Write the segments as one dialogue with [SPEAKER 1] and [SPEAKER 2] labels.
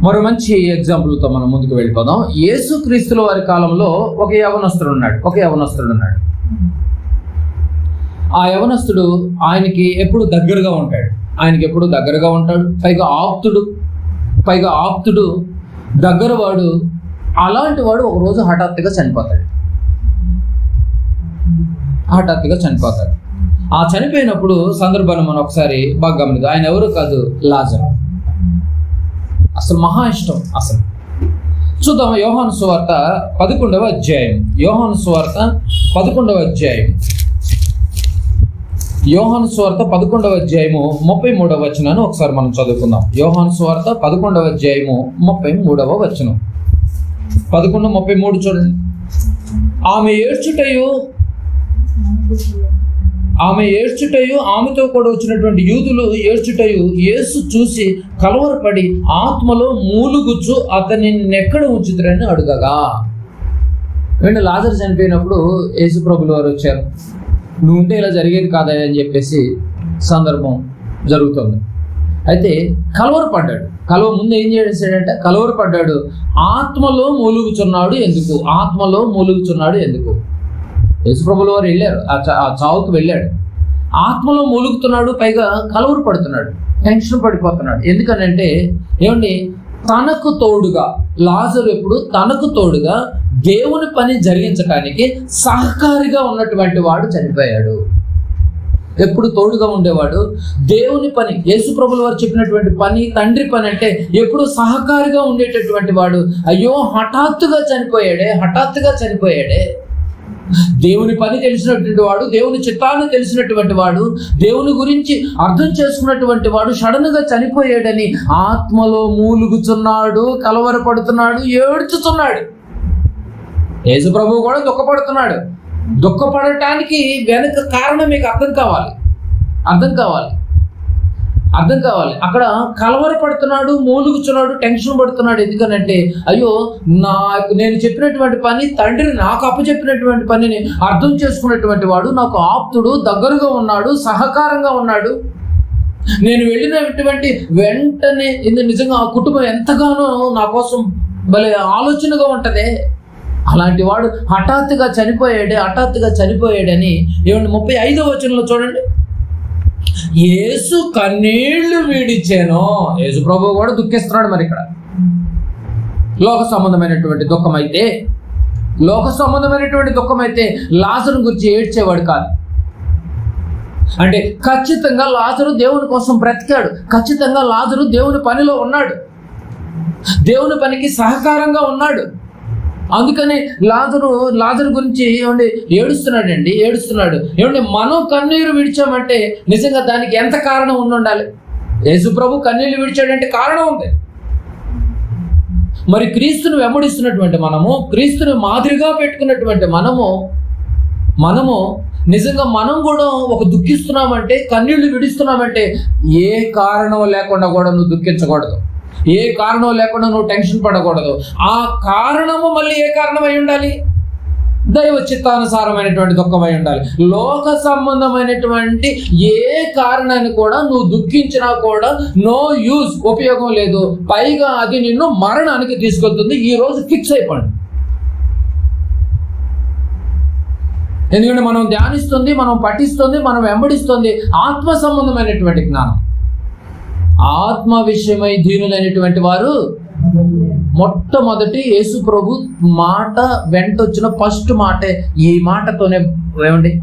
[SPEAKER 1] మరో మంచి ఎగ్జాంపుల్తో మనం ముందుకు వెళ్ళిపోదాం. యేసుక్రీస్తుల వారి కాలంలో ఒక యవనస్తుడు ఉన్నాడు. ఆ యవనస్తుడు ఆయనకి ఎప్పుడు దగ్గరగా ఉంటాడు. పైగా ఆప్తుడు, దగ్గరవాడు. అలాంటి వాడు ఒకరోజు హఠాత్తుగా చనిపోతాడు. ఆ చనిపోయినప్పుడు సందర్భాన్ని మనం ఒకసారి బాగా గమనిద్దాం. ఆయన ఎవరు కాదు, లాజరు. అసలు మహా ఇష్టం. అసలు చూద్దాం. యోహాను సువార్త 11వ అధ్యాయం. యోహాను సువార్త 11వ అధ్యాయము 33వ వచనాన్ని ఒకసారి మనం చదువుకుందాం. యోహాను సువార్త 11వ అధ్యాయము 33వ వచనం. 11:33 చూడండి. ఆమె ఏడ్చుటయు ఆమెతో కూడా వచ్చినటువంటి యూదులు ఏడ్చుటయు యేసు చూసి కలవరపడి ఆత్మలో మూలుగుచ్చు అతన్ని ఎక్కడ ఉంచుతారని అడుగగా. లాజరు చనిపోయినప్పుడు యేసు ప్రభుల వారు వచ్చారు. నువ్వు ఉంటే ఇలా జరిగేది కాదా అని చెప్పేసి సందర్భం జరుగుతుంది. అయితే కలవరపడ్డాడు. ముందు ఏం చేశాడంటే కలవరపడ్డాడు. ఆత్మలో మూలుగుచున్నాడు ఎందుకు? యేసుప్రభుల వారు వెళ్ళారు, ఆ చావుకు వెళ్ళాడు. ఆత్మలో మూలుగుతున్నాడు, పైగా కలవరు పడుతున్నాడు, టెన్షన్ పడిపోతున్నాడు. ఎందుకనంటే తనకు తోడుగా లాజరు ఎప్పుడు తనకు తోడుగా దేవుని పని జరిగించడానికి సహకారిగా ఉన్నటువంటి వాడు చనిపోయాడు. ఎప్పుడు తోడుగా ఉండేవాడు, దేవుని పని, యేసుప్రభుల వారు చెప్పినటువంటి పని, తండ్రి పని అంటే ఎప్పుడు సహకారిగా ఉండేటటువంటి వాడు. అయ్యో హఠాత్తుగా చనిపోయాడే. దేవుని పని తెలిసినటువంటి వాడు, దేవుని చిత్తాన్ని తెలిసినటువంటి వాడు, దేవుని గురించి అర్థం చేసుకున్నటువంటి వాడు సడన్ గా చనిపోయాడని ఆత్మలో మూలుగుచున్నాడు, కలవరపడుతున్నాడు, ఏడ్చుతున్నాడు. యేసు ప్రభువు కూడా దుఃఖపడుతున్నాడు. దుఃఖపడటానికి వెనక కారణం మీకు అర్థం కావాలి. అక్కడ కలవరపడుతున్నాడు, మూలుగుచున్నాడు, టెన్షన్ పడుతున్నాడు. ఎందుకనంటే అయ్యో నేను చెప్పినటువంటి పని, తండ్రి నాకు అప్పచెప్పినటువంటి పనిని అర్థం చేసుకున్నటువంటి వాడు, నాకు ఆప్తుడు, దగ్గరగా ఉన్నాడు, సహకారంగా ఉన్నాడు. నేను వెళ్ళినటువంటి వెంటనే నిజంగా ఆ కుటుంబం ఎంతగానో నా కోసం భలే ఆలోచనగా ఉంటదే. అలాంటి వాడు హఠాత్తుగా చనిపోయాడని 35వ వచనంలో చూడండి. యేసు కన్నీళ్లు విడిచెను. యేసు ప్రభువు కూడా దుఃఖిస్తున్నాడు. మరి ఇక్కడ లోక సంబంధమైనటువంటి దుఃఖమైతే లాజరు గురించి ఏడ్చేవాడు కాదు. అంటే ఖచ్చితంగా లాజరు దేవుని కోసం బ్రతికాడు. ఖచ్చితంగా లాజరు దేవుని పనిలో ఉన్నాడు, దేవుని పనికి సహకారంగా ఉన్నాడు. అందుకని లాజరు గురించి ఏడుస్తున్నాడు. మనం కన్నీరు విడిచామంటే నిజంగా దానికి ఎంత కారణం ఉండాలి? యేసు ప్రభు కన్నీళ్లు విడిచాడంటే కారణం ఉంది. మరి క్రీస్తును వెంబడిస్తున్నటువంటి మనము, క్రీస్తును మాదిరిగా పెట్టుకున్నటువంటి మనము నిజంగా మనం కూడా ఒక దుఃఖిస్తున్నామంటే, కన్నీళ్లు విడుస్తున్నామంటే ఏ కారణం లేకుండా కూడా నువ్వు దుఃఖించకూడదు, ఏ కారణం లేకుండా నువ్వు టెన్షన్ పడకూడదు. ఆ కారణము మళ్ళీ ఏ కారణమై ఉండాలి? దైవ చిత్తానుసారమైనటువంటి దుఃఖమై ఉండాలి. లోక సంబంధమైనటువంటి ఏ కారణాన్ని కూడా నువ్వు దుఃఖించినా కూడా నో యూజ్, ఉపయోగం లేదు. పైగా అది నిన్ను మరణానికి తీసుకెళ్తుంది. ఈ రోజు ఫిక్స్ అయిపోండి. ఎందుకంటే మనం ధ్యానిస్తుంది, మనం పఠిస్తుంది, మనం వెంబడిస్తుంది ఆత్మ సంబంధమైనటువంటి జ్ఞానం. ఆత్మ విషయమై దీనులైనటువంటి వారు మొట్టమొదటి యేసు ప్రభు మాట వెంటొచ్చిన ఫస్ట్ మాటే ఈ మాటతోనే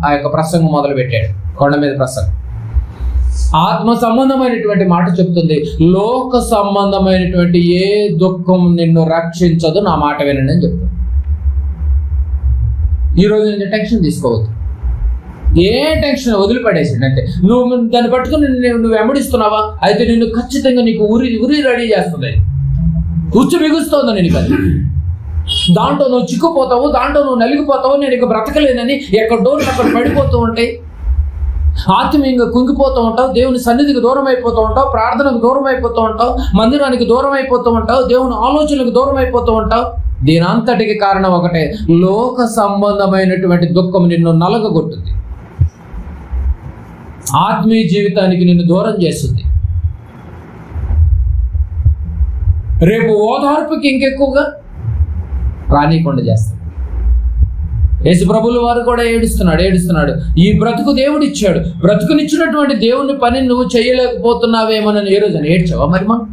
[SPEAKER 1] ఆ యొక్క ప్రసంగం మొదలు పెట్టాడు. కొండ మీద ప్రసంగం ఆత్మ సంబంధమైనటువంటి మాట చెప్తుంది. లోక సంబంధమైనటువంటి ఏ దుఃఖం నిన్ను రక్షించదు, నా మాట వినండి అని చెప్తుంది. ఈరోజు నేను టెన్షన్ తీసుకోవద్దు, ఏ టెన్షన్ వదిలిపడేసాడు. అంటే నువ్వు దాన్ని పట్టుకుని నువ్వు వెంబడిస్తున్నావా, అయితే నిన్ను ఖచ్చితంగా నీకు ఉరి రెడీ చేస్తుంది, ఉచ్చు బిగుస్తోంది నేను. అది దాంట్లో నువ్వు చిక్కుపోతావు, దాంట్లో నువ్వు నలిగిపోతావు. నేను ఇక బ్రతకలేనని ఎక్కడో అక్కడ పడిపోతూ ఉంటాయి, ఆత్మీయంగా కుంగిపోతూ ఉంటావు, దేవుని సన్నిధికి దూరం అయిపోతూ ఉంటావు, ప్రార్థనకు దూరం అయిపోతూ ఉంటావు, మందిరానికి దూరం అయిపోతూ ఉంటావు, దేవుని ఆలోచనలకు దూరం అయిపోతూ ఉంటావు. దీని అంతటికి కారణం ఒకటే, లోక సంబంధమైనటువంటి దుఃఖం నిన్ను నలగగొట్టుద్ది, ఆత్మీయ జీవితానికి నిన్ను దూరం చేస్తుంది. రేపు ఓదార్పుకి ఇంకెక్కువగా రానీయకుండా చేస్తాడు. యేసుప్రభుల వారు కూడా ఏడుస్తున్నాడు. ఈ బ్రతుకు దేవుడిచ్చాడు, బ్రతుకునిచ్చినటువంటి దేవుని పని నువ్వు చేయలేకపోతున్నావేమోనని ఏ రోజున ఏడ్చావా? మరి మనం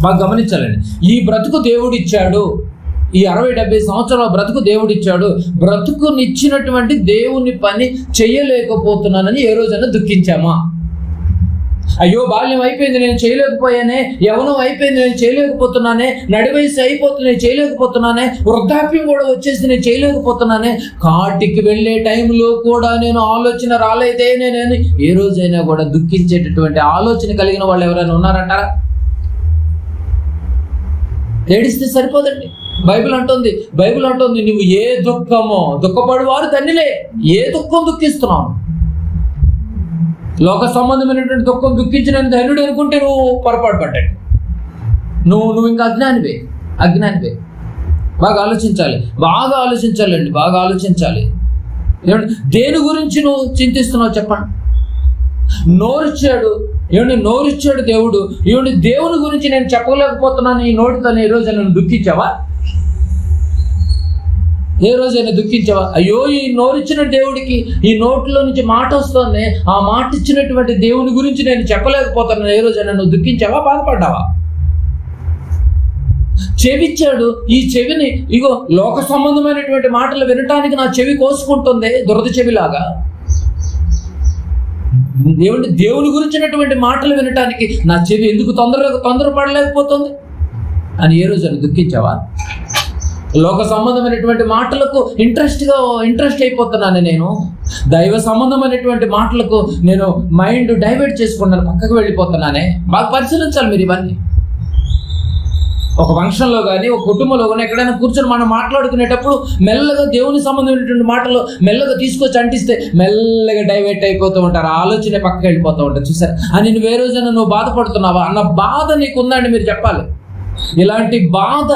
[SPEAKER 1] బాగా గమనించాలండి. ఈ బ్రతుకు దేవుడిచ్చాడు, ఈ 60-70 సంవత్సరాల బ్రతుకు దేవుడిచ్చాడు, బ్రతుకునిచ్చినటువంటి దేవుని పని చేయలేకపోతున్నానని ఏ రోజైనా దుఃఖించామా? అయ్యో బాల్యం అయిపోయింది నేను చేయలేకపోయానే, యవ్వనం అయిపోయింది నేను చేయలేకపోతున్నానే, నడివయసు అయిపోతుంది నేను చేయలేకపోతున్నానే, వృద్ధాప్యం కూడా వచ్చేసి నేను చేయలేకపోతున్నానే, కాటికి వెళ్ళే టైంలో కూడా నేను ఆలోచన రాలేదే నేను ఏ రోజైనా కూడా దుఃఖించేటటువంటి ఆలోచన కలిగిన వాళ్ళు ఎవరైనా ఉన్నారంటారా? ఏడిస్తే సరిపోదండి. బైబిల్ అంటుంది నువ్వు ఏ దుఃఖపడు ధన్యులే. ఏ దుఃఖం దుఃఖిస్తున్నావు? లోక సంబంధమైనటువంటి దుఃఖం దుఃఖించిన ధన్యుడు అనుకుంటే నువ్వు పొరపాటు పడ్డాడు. నువ్వు ఇంకా అజ్ఞానివే. బాగా ఆలోచించాలండి. బాగా ఆలోచించాలి. దేని గురించి నువ్వు చింతిస్తున్నావు చెప్పండి. నోరిచ్చాడు దేవుడు. దేవుని గురించి నేను చెప్పలేకపోతున్నాను ఈ నోటితో ఈ రోజు నన్ను దుఃఖించావా? ఏ రోజైనా దుఃఖించావా? అయ్యో ఈ నోరిచ్చిన దేవుడికి ఈ నోట్లో నుంచి మాట వస్తుంది, ఆ మాట ఇచ్చినటువంటి దేవుని గురించి నేను చెప్పలేకపోతున్నాను ఏ రోజైనా నువ్వు దుఃఖించావా? బాధపడ్డావా? చెవిచ్చాడు, ఈ చెవిని ఇగో లోక సంబంధమైనటువంటి మాటలు వినటానికి నా చెవి కోసుకుంటుంది దురద చెవిలాగా. దేవుని గురించినటువంటి మాటలు వినటానికి నా చెవి ఎందుకు తొందరపడలేకపోతుంది అని ఏ రోజు దుఃఖించావా? లోక సంబంధమైనటువంటి మాటలకు ఇంట్రెస్ట్ అయిపోతున్నాను నేను. దైవ సంబంధమైనటువంటి మాటలకు నేను మైండ్ డైవర్ట్ చేసుకున్నాను, పక్కకు వెళ్ళిపోతున్నానే. బాగా పరిశీలించాలి మీరు ఇవన్నీ. ఒక ఫంక్షన్లో కానీ ఒక కుటుంబంలో కానీ ఎక్కడైనా కూర్చొని మనం మాట్లాడుకునేటప్పుడు మెల్లగా దేవుని సంబంధమైనటువంటి మాటలు మెల్లగా తీసుకొచ్చి అంటిస్తే మెల్లగా డైవర్ట్ అయిపోతూ ఉంటారు, ఆలోచన పక్కకి వెళ్ళిపోతూ ఉంటారు. చూసారు అని నువ్వు ఏ రోజైనా నువ్వు బాధపడుతున్నావా అన్న బాధ నీకు ఉందండి మీరు చెప్పాలి. ఇలాంటి బాధ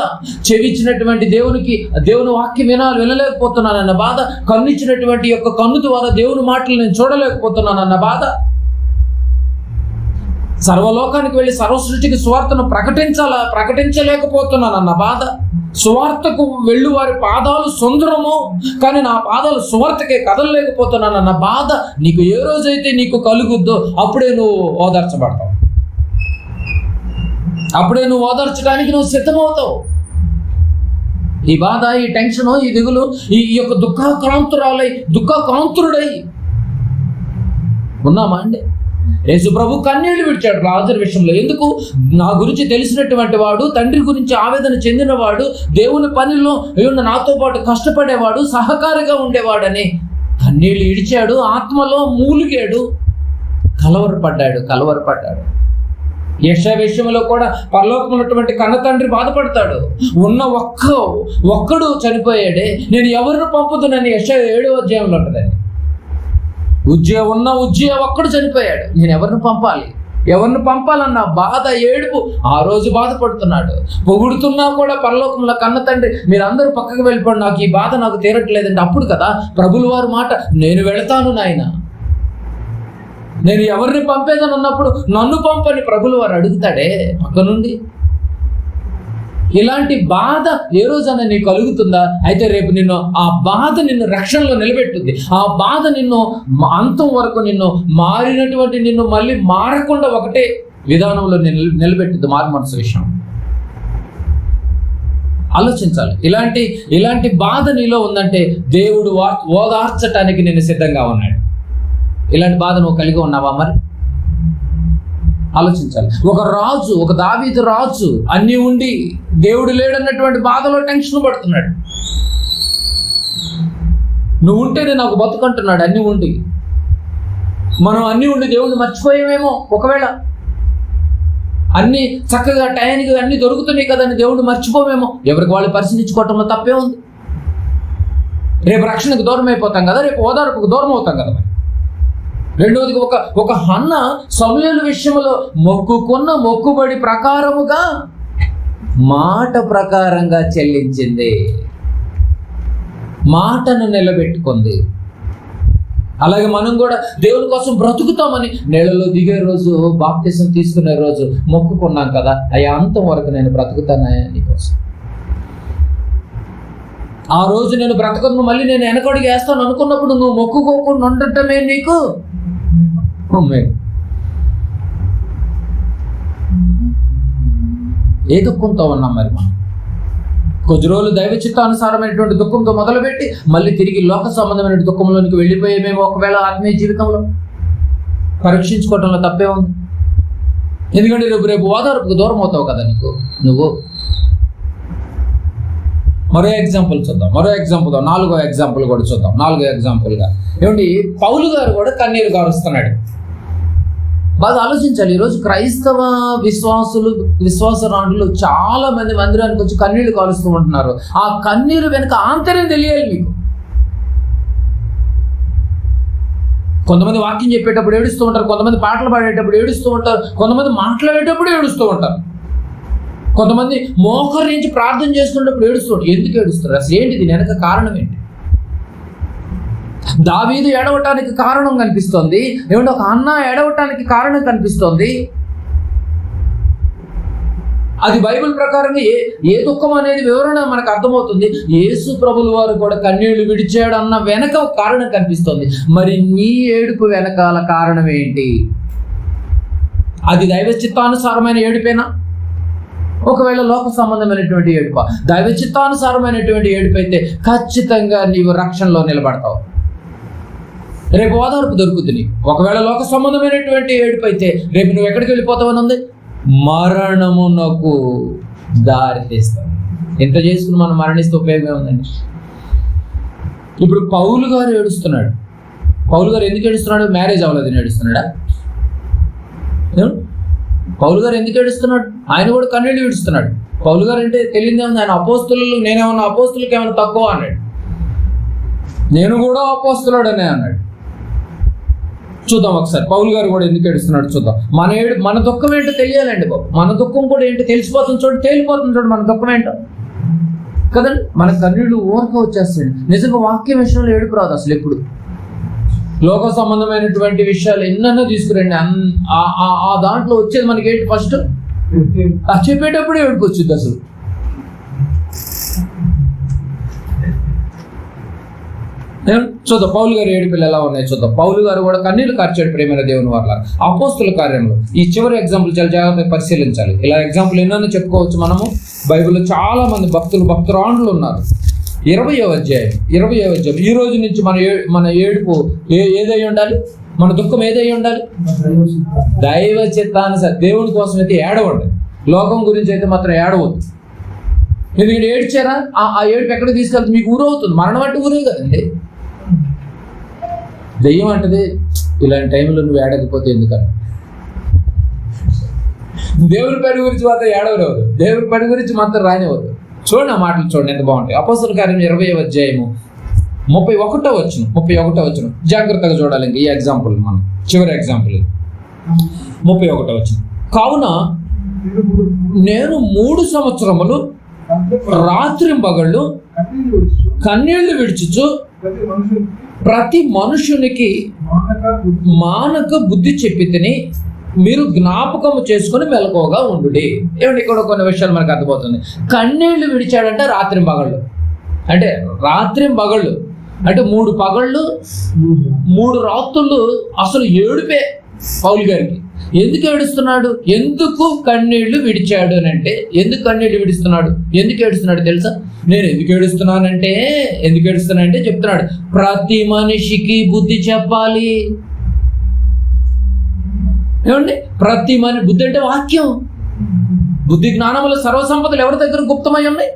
[SPEAKER 1] చెవిచ్చినటువంటి దేవుని వాక్యం వినలేకపోతున్నానన్న బాధ, కన్నిచ్చినటువంటి యొక్క కన్ను ద్వారా దేవుని మాటలు నేను చూడలేకపోతున్నానన్న బాధ, సర్వలోకానికి వెళ్ళి సర్వసృష్టికి సువార్తను ప్రకటించలేకపోతున్నానన్న బాధ, సువార్తకు వెళ్ళు వారి పాదాలు సుందరము కానీ నా పాదాలు సువార్తకే కదలలేకపోతున్నానన్న బాధ నీకు ఏ రోజైతే నీకు కలుగుద్దో అప్పుడే నువ్వు ఓదార్చబడతావు. అప్పుడే నువ్వు ఓదార్చడానికి నువ్వు సిద్ధమవుతావు. ఈ బాధ, ఈ టెన్షను, ఈ దిగులు, ఈ యొక్క దుఃఖాక్రాంతుడై ఉన్నామా అండి? యేసు ప్రభు కన్నీళ్లు విడిచాడు లాజరు విషయంలో. ఎందుకు? నా గురించి తెలిసినటువంటి వాడు, తండ్రి గురించి ఆవేదన చెందినవాడు, దేవుని పనిలో నాతో పాటు కష్టపడేవాడు, సహకారిగా ఉండేవాడని కన్నీళ్లు ఇడిచాడు. ఆత్మలో మూలిగాడు, కలవరపడ్డాడు. యెషయా విషయంలో కూడా పరలోకం ఉన్నటువంటి కన్న తండ్రి బాధపడతాడు. ఉన్న ఒక్కడు చనిపోయాడే, నేను ఎవరిని పంపుతున్నాను? యెషయా 7వ అధ్యాయంలో ఉంటుందండి. ఉజ్జియా ఒక్కడు చనిపోయాడు, నేను ఎవరిని పంపాలన్న బాధ, ఏడుపు. ఆ రోజు బాధపడుతున్నాడు. పొగుడుతున్నా కూడా పరలోకంలో కన్న తండ్రి మీరందరూ పక్కకు వెళ్ళిపోండి, నాకు ఈ బాధ నాకు తీరట్లేదంటే అప్పుడు కదా ప్రభుల వారి మాట, నేను వెళతాను నాయన, నేను ఎవరిని పంపేదని అన్నప్పుడు నన్ను పంపని ప్రభుల వారు అడుగుతాడే పక్క నుండి. ఇలాంటి బాధ ఏ రోజైనా నీకు కలుగుతుందా? అయితే రేపు ఆ బాధ నిన్ను రక్షణలో నిలబెట్టుద్ది. ఆ బాధ నిన్ను అంతం వరకు మారినటువంటి నిన్ను మళ్ళీ మారకుండా ఒకటే విధానంలో నిలబెట్టుద్ది. మారు మనసు విషయం ఆలోచించాలి. ఇలాంటి బాధ నీలో ఉందంటే దేవుడు ఓదార్చటానికి నేను సిద్ధంగా ఉన్నాడు. ఇలాంటి బాధ నువ్వు కలిగి ఉన్నావా? మరి ఆలోచించాలి. ఒక దావీదు రాజు అన్నీ ఉండి దేవుడు లేడన్నటువంటి బాధలో టెన్షన్ పడుతున్నాడు. నువ్వు ఉంటేనే నాకు బతుకంటున్నాడు. అన్నీ ఉండి మనం అన్నీ ఉండి దేవుడిని మర్చిపోయామేమో. ఒకవేళ అన్నీ చక్కగా టయానికి అన్నీ దొరుకుతున్నాయి కదా అని దేవుడిని మర్చిపోమేమో. ఎవరికి వాళ్ళు పరిశీలించుకోవటంలో తప్పే ఉంది. రేపు రక్షణకు దూరం అయిపోతాం కదా, రేపు ఓదార్పుకు దూరం అవుతాం కదా. రెండవది, ఒక హన్న సమూయేలు విషయంలో మొక్కుకున్న మొక్కుబడి ప్రకారముగా మాట ప్రకారంగా చెల్లించింది, మాటను నిలబెట్టుకుంది. అలాగే మనం కూడా దేవుని కోసం బ్రతుకుతామని నీళ్ళలో దిగే రోజు, బాప్తిసం తీసుకునే రోజు మొక్కుకున్నాం కదా, అయ్యా అంతం వరకు నేను బ్రతుకుతానయ్యా నీకోసం. ఆ రోజు నేను బ్రతకను, మళ్ళీ నేను వెనకడుగు వేస్తాను అనుకున్నప్పుడు నువ్వు మొక్కుకోకుండా ఉండటమే నీకు ఏ దుఃఖంతో ఉన్నాం మరి మనం? కొద్ది రోజులు దైవ చిత్తానుసారమైనటువంటి దుఃఖంతో మొదలుపెట్టి మళ్ళీ తిరిగి లోక సంబంధమైన దుఃఖంలోనికి వెళ్ళిపోయే మేము ఒకవేళ ఆత్మీయ జీవితంలో పరీక్షించుకోవటంలో తప్పే ఉంది. ఎందుకంటే రేపు ఓదార్పుకు దూరం అవుతావు కదా నువ్వు. మరో ఎగ్జాంపుల్ చూద్దాం, 4వ ఎగ్జాంపుల్ కూడా చూద్దాం. 4వ ఎగ్జాంపుల్గా ఏమండి, పౌలు గారు కూడా కన్నీరు గారుస్తున్నాడు. బాగా ఆలోచించాలి. ఈరోజు క్రైస్తవ విశ్వాసరాండ్రులు చాలా మంది మందిరానికి వచ్చి కన్నీళ్లు కాలుస్తూ ఉంటున్నారు. ఆ కన్నీరు వెనుక ఆంతర్యం తెలియాలి మీకు. కొంతమంది వాక్యం చెప్పేటప్పుడు ఏడుస్తూ ఉంటారు, కొంతమంది పాటలు పాడేటప్పుడు ఏడుస్తూ ఉంటారు, కొంతమంది మాట్లాడేటప్పుడు ఏడుస్తూ ఉంటారు, కొంతమంది మోకరించి ప్రార్థన చేసుకునేటప్పుడు ఏడుస్తూ ఉంటారు. ఎందుకు ఏడుస్తారు? అసలు ఏంటి దీని వెనక కారణం ఏంటి? దావీదు ఏడవటానికి కారణం కనిపిస్తోంది, ఏమంటే ఒక అన్న ఏడవటానికి కారణం కనిపిస్తోంది. అది బైబిల్ ప్రకారంగా ఏ దుఃఖం అనేది వివరణ మనకు అర్థమవుతుంది. యేసు ప్రభుల వారు కూడా కన్నీళ్లు విడిచాడు అన్న వెనక ఒక కారణం కనిపిస్తోంది. మరి నీ ఏడుపు వెనకాల కారణం ఏంటి? అది దైవ చిత్తానుసారమైన ఏడుపేనా? ఒకవేళ లోక సంబంధమైనటువంటి ఏడుప? దైవ చిత్తానుసారమైనటువంటి ఏడుపు అయితే ఖచ్చితంగా నీవు రక్షణలో నిలబడతావు, రేపు ఓదార్పు దొరుకుతుంది నీకు. ఒకవేళ లోక సంబంధమైనటువంటి ఏడుపు అయితే రేపు నువ్వు ఎక్కడికి వెళ్ళిపోతావని ఉంది? మరణమునకు దారి తీస్తావు. ఎంత చేసుకుని మనం మరణిస్తే ఉపయోగం ఉందండి? ఇప్పుడు పౌలు గారు ఏడుస్తున్నాడు. పౌలు గారు ఎందుకు ఏడుస్తున్నాడు? మ్యారేజ్ అవ్వలేదని ఏడుస్తున్నాడా? పౌలు గారు ఎందుకు ఏడుస్తున్నాడు? ఆయన కూడా కన్నీళ్ళు విడుస్తున్నాడు. పౌలు గారు అంటే తెలియదే ఉంది, ఆయన అపోస్తులు, నేనేమన్నా అపోస్తులకి ఏమైనా తక్కువ అన్నాడు. నేను కూడా అపోస్తులుడనే అన్నాడు. చూద్దాం ఒకసారి పౌలు గారు కూడా ఎందుకు ఏడుస్తున్నాడు చూద్దాం. మన దుఃఖం ఏంటో తెలియాలండి బాబు. మన దుఃఖం కూడా ఏంటో తెలిసిపోతుంది చూడండి, తేలిపోతుంది చూడండి మన దుఃఖం ఏంటో కదండి. మన కన్నీళ్ళు ఊరక వచ్చేస్తాయి. నిజంగా వాక్యం విషయంలో ఏడుపు రాదు అసలు ఎప్పుడు. లోక సంబంధమైనటువంటి విషయాలు ఎన్నన్నా తీసుకురండి, ఆ దాంట్లో వచ్చేది మనకి ఏంటి? ఫస్ట్ చెప్పేటప్పుడు ఏడుపు వచ్చింది అసలు. చూద్దాం పౌలు గారు ఏడుపులు ఎలా ఉన్నాయి చూద్దాం. పౌలు గారు కూడా కన్నీళ్లు కార్చాడు ప్రేమైన దేవుని వల్ల. అపోస్తుల కార్యంలో ఈ చివరి ఎగ్జాంపుల్ చాలా జాగ్రత్తగా పరిశీలించాలి. ఇలా ఎగ్జాంపుల్ ఎన్నో చెప్పుకోవచ్చు మనము. బైబిల్లో చాలా మంది భక్తురాండ్రులు ఉన్నారు. 20వ అధ్యాయం ఈ రోజు నుంచి మన ఏడుపు ఏదై ఉండాలి? మన దుఃఖం ఏదై ఉండాలి? దైవ చిత్తానుసారం దేవుని కోసం అయితే ఏడవండి. లోకం గురించి అయితే మాత్రం ఏడవద్దు. ఎందుకంటే ఏడ్చారా, ఆ ఏడుపు ఎక్కడ తీసుకెళ్తుంది? మీకు ఊరవుతుంది. మరణం అంటే ఊరే కదండి. దెయ్యం అంటది ఇలాంటి టైంలో నువ్వు ఏడకపోతే ఎందుకంటే. దేవుని పని గురించి మాత్రం ఏడవలేవద్దు, దేవుని పని గురించి మాత్రం రానివ్వద్దు. చూడండి ఆ మాటలు చూడండి ఎంత బాగుంటాయి. అపోస్తల కార్యం 20వ అధ్యాయము 31వ వచనం జాగ్రత్తగా చూడాలి. ఈ ఎగ్జాంపుల్ మనం చివరి ఎగ్జాంపుల్ 31వ వచనం. కావున నేను 3 సంవత్సరములు రాత్రింబగళ్ళు కన్నీళ్లు విడుచుచు ప్రతి మనుషునికి మానక బుద్ధి చెప్పి తిని మీరు జ్ఞాపకం చేసుకుని మెలకువగా ఉండుడి. ఏమంటే ఇక్కడ కొన్ని విషయాలు మనకు అర్థమవుతుంది. కన్నీళ్లు విడిచాడంటే రాత్రింబగళ్ళు అంటే 3 పగళ్ళు 3 రాత్రులు అసలు ఏడుపే పౌలు గారికి. ఎందుకు ఏడుస్తున్నాడు? ఎందుకు కన్నీళ్లు విడిచాడు అని అంటే, ఎందుకు కన్నీళ్లు విడుస్తున్నాడు, ఎందుకు ఏడుస్తున్నాడు తెలుసా? నేను ఎందుకు ఏడుస్తున్నానంటే చెప్తున్నాడు, ప్రతి మనిషికి బుద్ధి చెప్పాలి. ఏమండి? బుద్ధి అంటే వాక్యం. బుద్ధి జ్ఞానముల సర్వసంపదలు ఎవరి దగ్గర గుప్తమై ఉన్నాయి?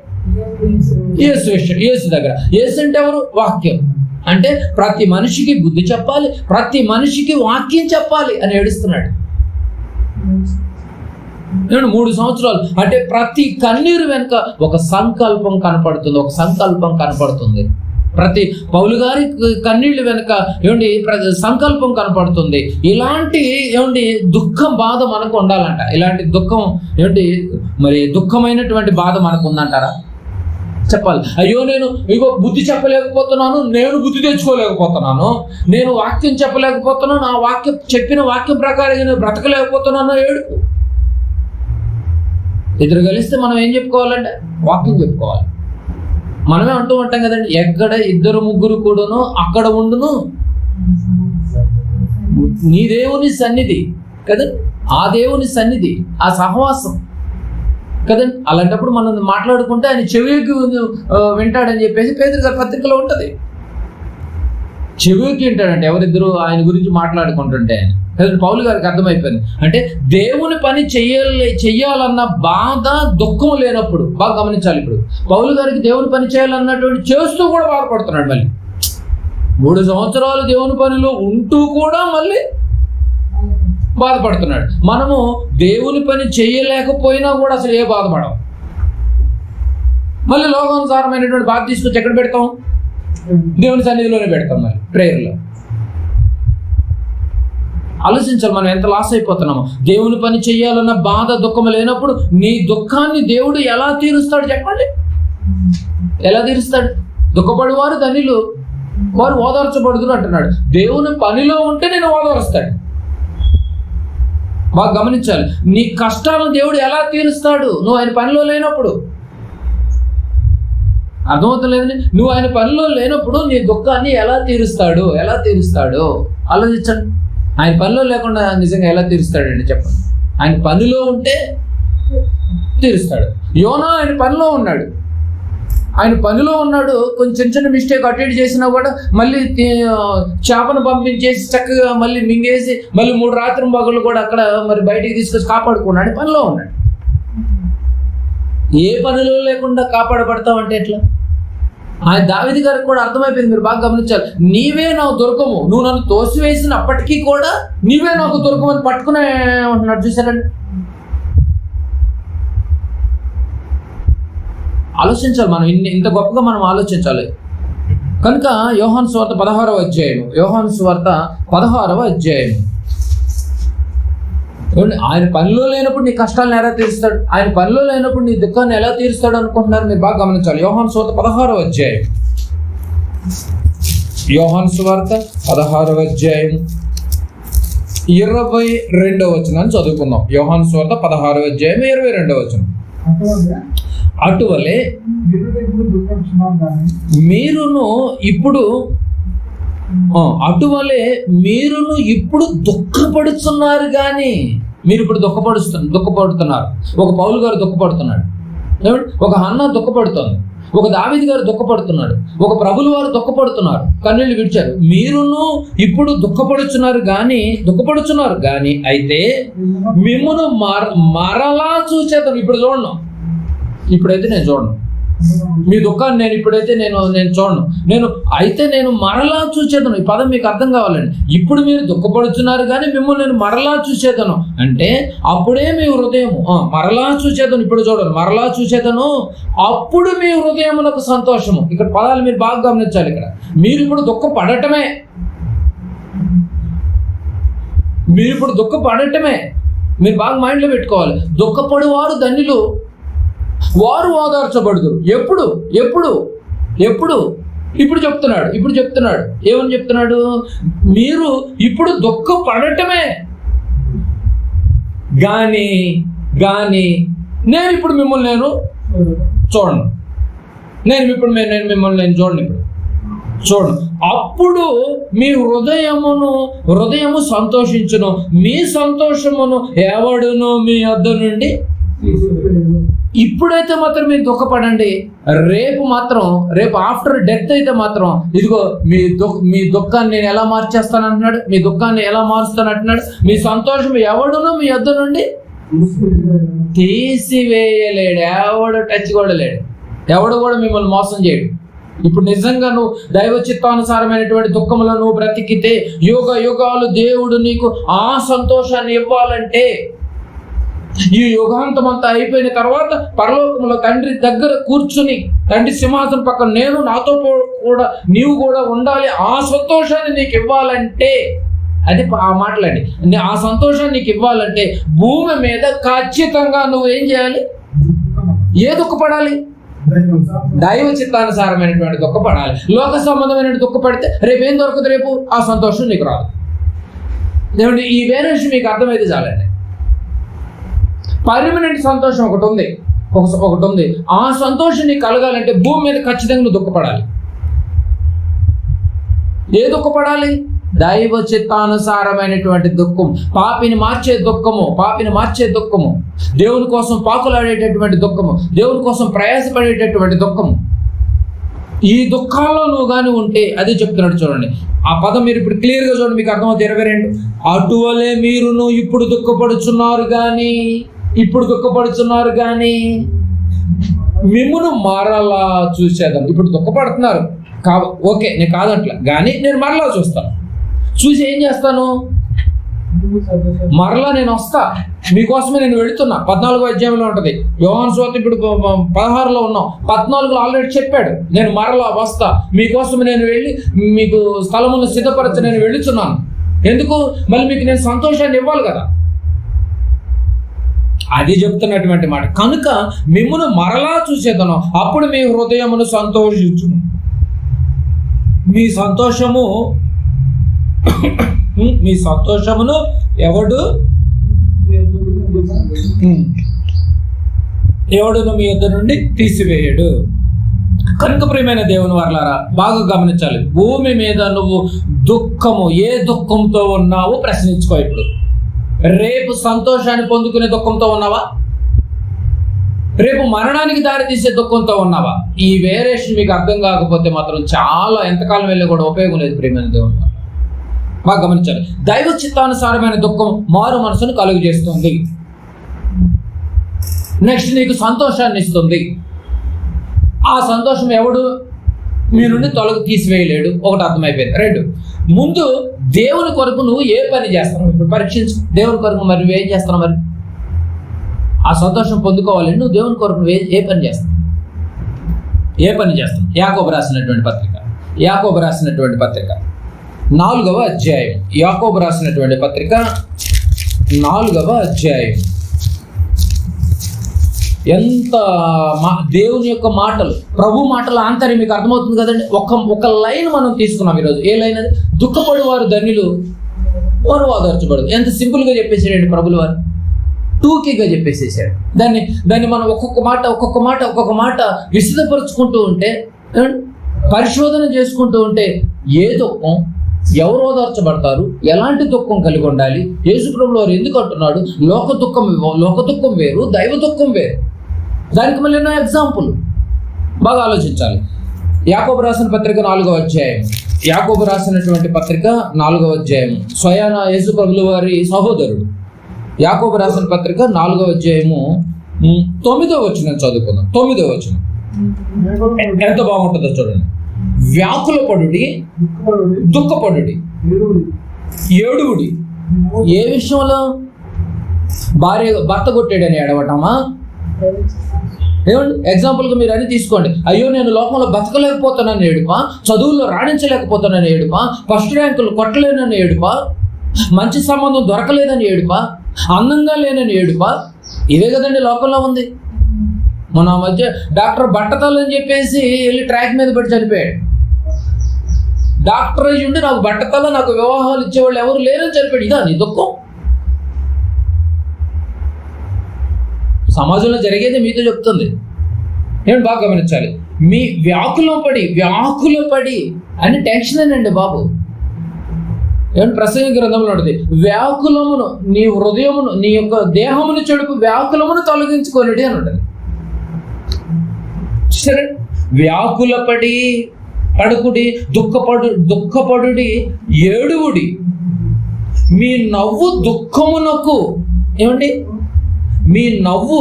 [SPEAKER 1] యేసు దగ్గర. యేసు అంటే ఎవరు? వాక్యం. అంటే ప్రతి మనిషికి బుద్ధి చెప్పాలి, ప్రతి మనిషికి వాక్యం చెప్పాలి అని ఏడుస్తున్నాడు. 3 సంవత్సరాలు అంటే ప్రతి కన్నీరు వెనుక ఒక సంకల్పం కనపడుతుంది. ప్రతి పౌలు గారి కన్నీళ్లు వెనుక సంకల్పం కనపడుతుంది. ఇలాంటి దుఃఖం బాధ మనకు ఉండాలంట. ఇలాంటి దుఃఖం మరి దుఃఖమైనటువంటి బాధ మనకు ఉందంటారా? చెప్పాలి. అయ్యో నేను ఇగో బుద్ధి చెప్పలేకపోతున్నాను, నేను బుద్ధి తెచ్చుకోలేకపోతున్నాను, నేను వాక్యం చెప్పలేకపోతున్నాను, ఆ వాక్యం చెప్పిన వాక్యం ప్రకారం నేను బ్రతకలేకపోతున్నాను, ఏడుపు. ఇద్దరు కలిస్తే మనం ఏం చెప్పుకోవాలంటే వాక్యం చెప్పుకోవాలి. మనమే అంటూ ఉంటాం కదండి, ఎక్కడ ఇద్దరు ముగ్గురు కూడాను అక్కడ ఉండును నీ దేవుని సన్నిధి కదా, ఆ దేవుని సన్నిధి, ఆ సహవాసం కదండి. అలాంటప్పుడు మనం మాట్లాడుకుంటే ఆయన చెవికి వింటాడని చెప్పేసి పేతురు గారి పత్రికలో ఉంటుంది. చెవికి వింటాడంటే ఎవరిద్దరు ఆయన గురించి మాట్లాడుకుంటుంటే ఆయన కదండి. పౌలు గారికి అర్థమైపోయింది. అంటే దేవుని పని చెయ్యాలన్న బాధ దుఃఖం లేనప్పుడు, బాగా గమనించాలి. ఇప్పుడు పౌలు గారికి దేవుని పని చేయాలన్నటువంటి చేస్తూ కూడా బాధపడుతున్నాడు. మళ్ళీ 3 సంవత్సరాలు దేవుని పనిలో ఉంటూ కూడా మళ్ళీ బాధపడుతున్నాడు. మనము దేవుని పని చేయలేకపోయినా కూడా అసలు ఏ బాధపడం. మళ్ళీ లోకానుసారమైనటువంటి బాధ తీసుకొచ్చి ఎక్కడ పెడతాం? దేవుని సన్నిధిలోనే పెడతాం, మళ్ళీ ప్రేయర్లో. ఆలోచించాలి మనం ఎంత లాస్ అయిపోతున్నామో. దేవుని పని చేయాలన్న బాధ దుఃఖం లేనప్పుడు నీ దుఃఖాన్ని దేవుడు ఎలా తీరుస్తాడు చెప్పండి? ఎలా తీరుస్తాడు? దుఃఖపడేవారు ధనిలు, వారు ఓదార్చబడుదురు అంటున్నాడు. దేవుని పనిలో ఉంటే నేను ఓదారుస్తాడు. బాగా గమనించాలి. నీ కష్టాలను దేవుడు ఎలా తీరుస్తాడు? నువ్వు ఆయన పనిలో లేనప్పుడు. అర్థమవుతలేదని? నువ్వు ఆయన పనిలో లేనప్పుడు నీ దుఃఖాన్ని ఎలా తీరుస్తాడు? ఎలా తీరుస్తాడు ఆలోచించండి. ఆయన పనిలో లేకుండా నిజంగా ఎలా తీరుస్తాడండి చెప్పండి? ఆయన పనిలో ఉంటే తీరుస్తాడు. యోనా ఆయన పనిలో ఉన్నాడు, ఆయన పనిలో ఉన్నాడు. కొంచెం చిన్న మిస్టేక్ అటు ఇటు చేసినా కూడా మళ్ళీ చేపను పంపించేసి చక్కగా మళ్ళీ మింగేసి మళ్ళీ 3 రాత్రి పగలు కూడా అక్కడ మరి బయటికి తీసుకొచ్చి కాపాడుకున్నాడు. పనిలో ఉన్నాడు. ఏ పనిలో లేకుండా కాపాడబడతావంటే ఎట్లా? ఆయన దావీదు గారికి కూడా అర్థమైపోయింది. మీరు బాగా గమనించాలి. నీవే నాకు దొరకము, నువ్వు నన్ను తోసివేసినప్పటికీ కూడా నీవే నాకు దొరకమని పట్టుకునే ఉంటున్నాడు. చూసారండి? ఆలోచించాలి మనం, ఇంత గొప్పగా మనం ఆలోచించాలి. కనుక యోహాను సువార్త 16వ అధ్యాయం, యోహాను సువార్త 16వ అధ్యాయం. ఆయన పనిలో లేనప్పుడు నీ కష్టాలను ఎలా తీరుస్తాడు? ఆయన పనిలో లేనప్పుడు నీ దుఃఖాన్ని ఎలా తీరుస్తాడు అనుకుంటున్నారు? మీరు బాగా గమనించాలి. యోహాను సువార్త 16వ అధ్యాయం, యోహాను సువార్త 16వ అధ్యాయం 22వ వచనాన్ని చదువుకుందాం. యోహాను సువార్త 16వ అధ్యాయం 22వ వచనం. అటువలే మీరును ఇప్పుడు దుఃఖపడుతున్నారు. కానీ మీరు ఇప్పుడు దుఃఖపడుతున్నారు. ఒక పౌలు గారు దుఃఖపడుతున్నాడు, ఒక హన్నా దుఃఖపడుతోంది, ఒక దావీదు గారు దుఃఖపడుతున్నాడు, ఒక ప్రభులు వారు దుఃఖపడుతున్నారు, కన్నీళ్ళు విడిచారు. మీరును ఇప్పుడు దుఃఖపడుతున్నారు కానీ అయితే మిమ్మును మరలా చూచేద్దాం. ఇప్పుడు చూడను, ఇప్పుడైతే నేను చూడను మీ దుఃఖాన్ని. నేను చూడను. నేను మరలా చూసేదను. ఈ పదం మీకు అర్థం కావాలండి. ఇప్పుడు మీరు దుఃఖపడుతున్నారు కానీ మిమ్మల్ని నేను మరలా చూసేదను అంటే అప్పుడే మీ హృదయము మరలా చూసేదను. ఇప్పుడు చూడను, మరలా చూసేదను, అప్పుడు మీ హృదయమునకు సంతోషము. ఇక్కడ పదాలు మీరు బాగా గమనించాలి. ఇక్కడ మీరు ఇప్పుడు దుఃఖపడటమే, మీరు బాగా మైండ్లో పెట్టుకోవాలి. దుఃఖపడేవారు ధన్యులు, వారు ఓదార్చబడుదురు. ఎప్పుడు ఇప్పుడు చెప్తున్నాడు. ఏమని చెప్తున్నాడు? మీరు ఇప్పుడు దుఃఖపడటమే గాని నేను ఇప్పుడు మిమ్మల్ని చూడను. మిమ్మల్ని చూడను. అప్పుడు మీ హృదయము సంతోషించును, మీ సంతోషమును ఎవడును మీ వద్ద నుండి. ఇప్పుడైతే మాత్రం మీరు దుఃఖపడండి. రేపు ఆఫ్టర్ డెత్ అయితే మాత్రం ఇదిగో మీ దుఃఖాన్ని నేను ఎలా మార్చేస్తాను అంటున్నాడు, మీ దుఃఖాన్ని ఎలా మారుస్తాను అంటున్నాడు. మీ సంతోషం ఎవడును మీ వద్ద నుండి తీసివేయలేడు. ఎవడు టచ్ కూడా లేడు, ఎవడు కూడా మిమ్మల్ని మోసం చేయడు. ఇప్పుడు నిజంగా నువ్వు దైవ చిత్తానుసారమైనటువంటి దుఃఖంలో నువ్వు బ్రతికితే యుగాలు దేవుడు నీకు ఆ సంతోషాన్ని ఇవ్వాలంటే ఈ యుగాంతం అంతా అయిపోయిన తర్వాత పరలోకంలో తండ్రి దగ్గర కూర్చుని తండ్రి సింహాసనం పక్కన నేను నాతో కూడా నీవు కూడా ఉండాలి. ఆ సంతోషాన్ని నీకు ఇవ్వాలంటే అది ఆ మాటలండి. ఆ సంతోషాన్ని నీకు ఇవ్వాలంటే భూమి మీద ఖచ్చితంగా నువ్వు ఏం చేయాలి? ఏ దుఃఖపడాలి? దైవ చిత్తానుసారమైనటువంటి దుఃఖపడాలి. లోక సంబంధమైన దుఃఖపడితే రేపేం దొరకదు, రేపు ఆ సంతోషం నీకు రాదు. దేవుడి ఈ వేరియేషన్ మీకు అర్థమైతే చాలండి. పర్మనెంట్ సంతోషం ఒకటి ఉంది. ఆ సంతోషం నీకు కలగాలంటే భూమి మీద ఖచ్చితంగా నువ్వు దుఃఖపడాలి. ఏ దుఃఖపడాలి? దైవ చిత్తానుసారమైనటువంటి దుఃఖం, పాపిని మార్చే దుఃఖము, దేవుని కోసం పాకులాడేటటువంటి దుఃఖము, దేవుని కోసం ప్రయాసపడేటటువంటి దుఃఖము. ఈ దుఃఖాల్లో నువ్వు కానీ ఉంటే, అదే చెప్తున్నాడు చూడండి. ఆ పదం మీరు ఇప్పుడు క్లియర్గా చూడండి, మీకు అర్థమవుతుంది. 22 అటువలే మీరును ఇప్పుడు దుఃఖపడుచున్నారు కానీ మిమ్మును మరలా చూసేదాం. ఇప్పుడు దుఃఖపడుతున్నారు ఓకే, నేను కాదంట్లా, కానీ నేను మరలా చూస్తాను. చూసి ఏం చేస్తాను? మరలా నేను వస్తా, మీకోసమే నేను వెళుతున్నా. 14వ అధ్యాయంలో ఉంటుంది. యోహాను సువార్త ఇప్పుడు 16లో ఉన్నాం. 14లో ఆల్రెడీ చెప్పాడు, నేను మరలా వస్తా, మీకోసమే నేను వెళ్ళి మీకు స్థలమును సిద్ధపరచ నేను వెళుతున్నాను. ఎందుకు? మళ్ళీ మీకు నేను సంతోషాన్ని ఇవ్వాలి కదా. అది చెప్తున్నటువంటి మాట. కనుక మిమ్మును మరలా చూసేదను, అప్పుడు మీ హృదయమును సంతోషించును. మీ సంతోషమును ఎవడును మీ యొద్ద నుండి తీసివేయడు. కనుక ప్రియమైన దేవుని వారలారా, బాగా గమనించాలి. భూమి మీద నువ్వు ఏ దుఃఖంతో ఉన్నావో ప్రశ్నించుకో. ఇప్పుడు రేపు సంతోషాన్ని పొందుకునే దుఃఖంతో ఉన్నావా? రేపు మరణానికి దారి తీసే దుఃఖంతో ఉన్నావా? ఈ వేరియేషన్ మీకు అర్థం కాకపోతే మాత్రం చాలా ఎంతకాలం వెళ్ళి కూడా ఉపయోగం లేదు. ప్రియమైన దేవుని బాగా గమనించాలి. దైవ చిత్తానుసారమైన దుఃఖం మారు మనసును కలుగు చేస్తుంది. నెక్స్ట్ నీకు సంతోషాన్ని ఇస్తుంది. ఆ సంతోషం ఎవడు మీ నుండి తీసివేయలేడు. ఒకటి అర్థమైపోయింది. 2, ముందు దేవుని కొరకు నువ్వు ఏ పని చేస్తున్నావు ఇప్పుడు పరీక్షించు. దేవుని కొరకు మరి నువ్వేం చేస్తున్నావు? మరి ఆ సంతోషం పొందుకోవాలి, నువ్వు దేవుని కొరకు నువ్వు ఏ పని చేస్తావు? యాకోబు రాసినటువంటి పత్రిక 4వ అధ్యాయం. యాకోబు రాసినటువంటి పత్రిక 4వ అధ్యాయం. ఎంత దేవుని యొక్క మాటలు, ప్రభు మాటల ఆంతర్యం మీకు అర్థమవుతుంది కదండి. ఒక లైన్ మనం తీసుకున్నాం ఈరోజు. ఏ లైన్ అది? దుఃఖపడి వారు ధన్యులు, వారు ఓదార్చబడదు. ఎంత సింపుల్గా చెప్పేసాడండి ప్రభులు వారు, టూకీగా చెప్పేసేసాడు. దాన్ని మనం ఒక్కొక్క మాట విశదపరుచుకుంటూ ఉంటే, పరిశోధన చేసుకుంటూ ఉంటే, ఏ దుఃఖం, ఎవరు ఓదార్చబడతారు, ఎలాంటి దుఃఖం కలిగి ఉండాలి, యేసు ప్రభువు వారు ఎందుకు అంటున్నాడు, లోక దుఃఖం వేరు, దైవ దుఃఖం వేరు. దానికి మళ్ళీ ఎన్నో ఎగ్జాంపుల్. బాగా ఆలోచించాలి. యాకోబు రాసిన పత్రిక 4వ అధ్యాయం. యాకోబు రాసినటువంటి పత్రిక 4వ అధ్యాయం. స్వయాన యేసు ప్రభువు వారి సహోదరుడు. యాకోబు రాసిన పత్రిక 4వ అధ్యాయము 9వ వచనం చదువుకుందాం. 9వ వచనం ఎంత బాగుంటుందో చూడండి. వ్యాకులపడుడి, దుఃఖపడుడి, ఏడువుడి. ఏ విషయంలో? భర్త కొట్టాడని ఏడవటమా? ఏమండి? ఎగ్జాంపుల్గా మీరు అని తీసుకోండి. అయ్యో నేను లోకంలో బతకలేకపోతానని ఏడుపా, చదువుల్లో రాణించలేకపోతానని ఏడుపా, ఫస్ట్ ర్యాంకులు కొట్టలేనని ఏడుపా, మంచి సంబంధం దొరకలేదని ఏడుపా, అందంగా లేనని ఏడుపా? ఇదే కదండి లోకంలో ఉంది. మన మధ్య డాక్టర్ బట్టతలు అని చెప్పేసి వెళ్ళి ట్రాక్ మీద పెట్టి చనిపోయాడు. డాక్టర్ అయ్యి ఉండి నాకు బట్టతల, నాకు వివాహాలు ఇచ్చేవాళ్ళు ఎవరు లేరని చనిపోయాడు. ఇదా నీ దుఃఖం? సమాజంలో జరిగేది మీతో చెప్తుంది. నేను బాగా గమనించాలి. మీ వ్యాకుల పడి అని టెన్షనేనండి బాబు. ఏమంటే ప్రసంగ గ్రంథంలో ఉంటుంది, వ్యాకులమును, నీ హృదయమును, నీ యొక్క దేహమును చెడుపు వ్యాకులమును తొలగించుకోలేడి అని ఉంటుంది. సరే, వ్యాకులపడి పడుకుడి, దుఃఖపడుడి, ఏడువుడి. మీ నవ్వు దుఃఖమునకు, ఏమండి, మీ నవ్వు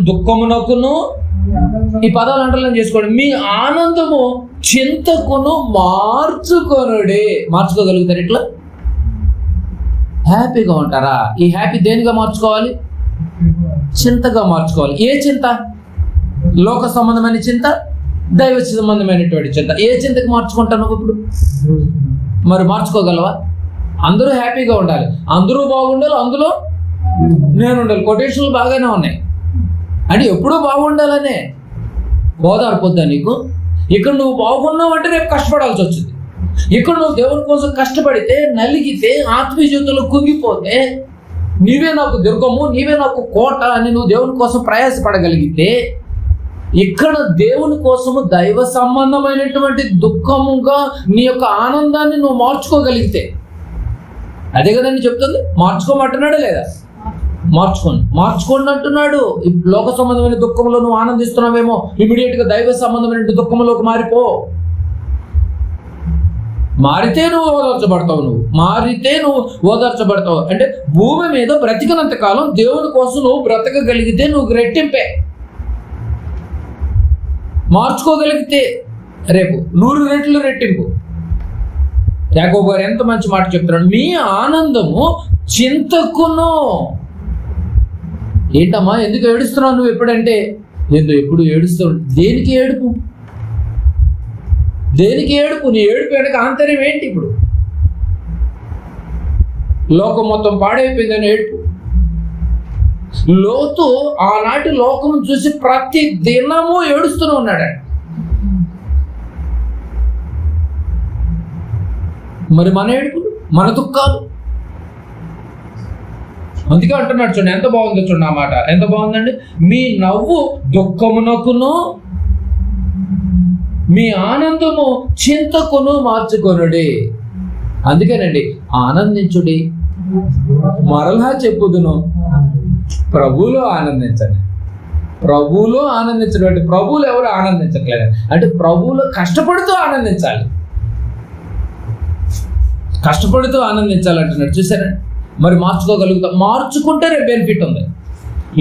[SPEAKER 1] దుఃఖమునకును, ఈ పదాలు అంటర్లైన్ చేసుకోండి, మీ ఆనందము చింతకును మార్చుకోగలుగుతారు. ఇట్లా హ్యాపీగా ఉంటారా? ఈ హ్యాపీ దేనిగా మార్చుకోవాలి? చింతగా మార్చుకోవాలి. ఏ చింత? లోక సంబంధమైన చింత, దైవ సంబంధమైనటువంటి చింత. ఏ చింతకు మార్చుకుంటాను ఇప్పుడు? మరి మార్చుకోగలవా? అందరూ హ్యాపీగా ఉండాలి, అందరూ బాగుండాలి, అందులో నేను ఉండాలి. కొటేషన్లు బాగానే ఉన్నాయి. అంటే ఎప్పుడూ బాగుండాలనే ఓదార్పొద్దా నీకు? ఇక్కడ నువ్వు బాగున్నావు అంటే రేపు కష్టపడాల్సి వచ్చింది. ఇక్కడ నువ్వు దేవుని కోసం కష్టపడితే, నలిగితే, ఆత్మీయ జీవితంలో కుంగిపోతే, నీవే నాకు దుర్గము, నీవే నాకు కోట అని నువ్వు దేవుని కోసం ప్రయాసపడగలిగితే, ఇక్కడ దేవుని కోసము దైవ సంబంధమైనటువంటి దుఃఖముగా నీ యొక్క ఆనందాన్ని నువ్వు మార్చుకోగలిగితే, అదే కదండి చెప్తుంది. మార్చుకోమంటున్నాడా లేదా? మార్చుకోండి అంటున్నాడు. ఈ లోక సంబంధమైన దుఃఖంలో నువ్వు ఆనందిస్తున్నావేమో, ఇమీడియట్ గా దైవ సంబంధమైన దుఃఖంలోకి మారిపో. మారితే నువ్వు ఓదార్చబడతావు. అంటే భూమి మీద బ్రతికినంత కాలం దేవుని కోసం నువ్వు బ్రతకగలిగితే నువ్వు రెట్టింపే. మార్చుకోగలిగితే రేపు 100 రెట్లు రెట్టింపు. యాకోబు గారు ఎంత మంచి మాట చెప్తున్నాడు. మీ ఆనందము చింతకును. ఏంటమ్మా ఎందుకు ఏడుస్తున్నావు నువ్వు ఎప్పుడంటే? ఎప్పుడు ఏడుస్తావు? దేనికి ఏడుపు? నీ ఏడుపు వెనక ఆంతర్యం ఏంటి? ఇప్పుడు లోకం మొత్తం పాడైపోయిందని ఏడుపు. లోతు ఆనాటి లోకం చూసి ప్రతి దినము ఏడుస్తూనే ఉన్నాడు. మరి మన ఏడుపులు, మన దుఃఖాలు. అందుకే అంటున్నాడు చూడండి, ఎంత బాగుందో చూడండి ఆ మాట. ఎంత బాగుందండి. మీ నవ్వు దుఃఖమునకును, మీ ఆనందము చింతకును మార్చుకొనుడి. అందుకేనండి ఆనందించుడి. మరలా చెప్పుదును, ప్రభువులో ఆనందించండి. ప్రభువులో ఆనందించడం అంటే ప్రభువులు ఎవరు ఆనందించట్లేదు అంటే ప్రభువులో కష్టపడుతూ ఆనందించాలి. కష్టపడుతూ ఆనందించాలంటున్నాడు. చూసారండి. మరి మార్చుకోగలుగుతాం. మార్చుకుంటే రేపు బెనిఫిట్ ఉంది.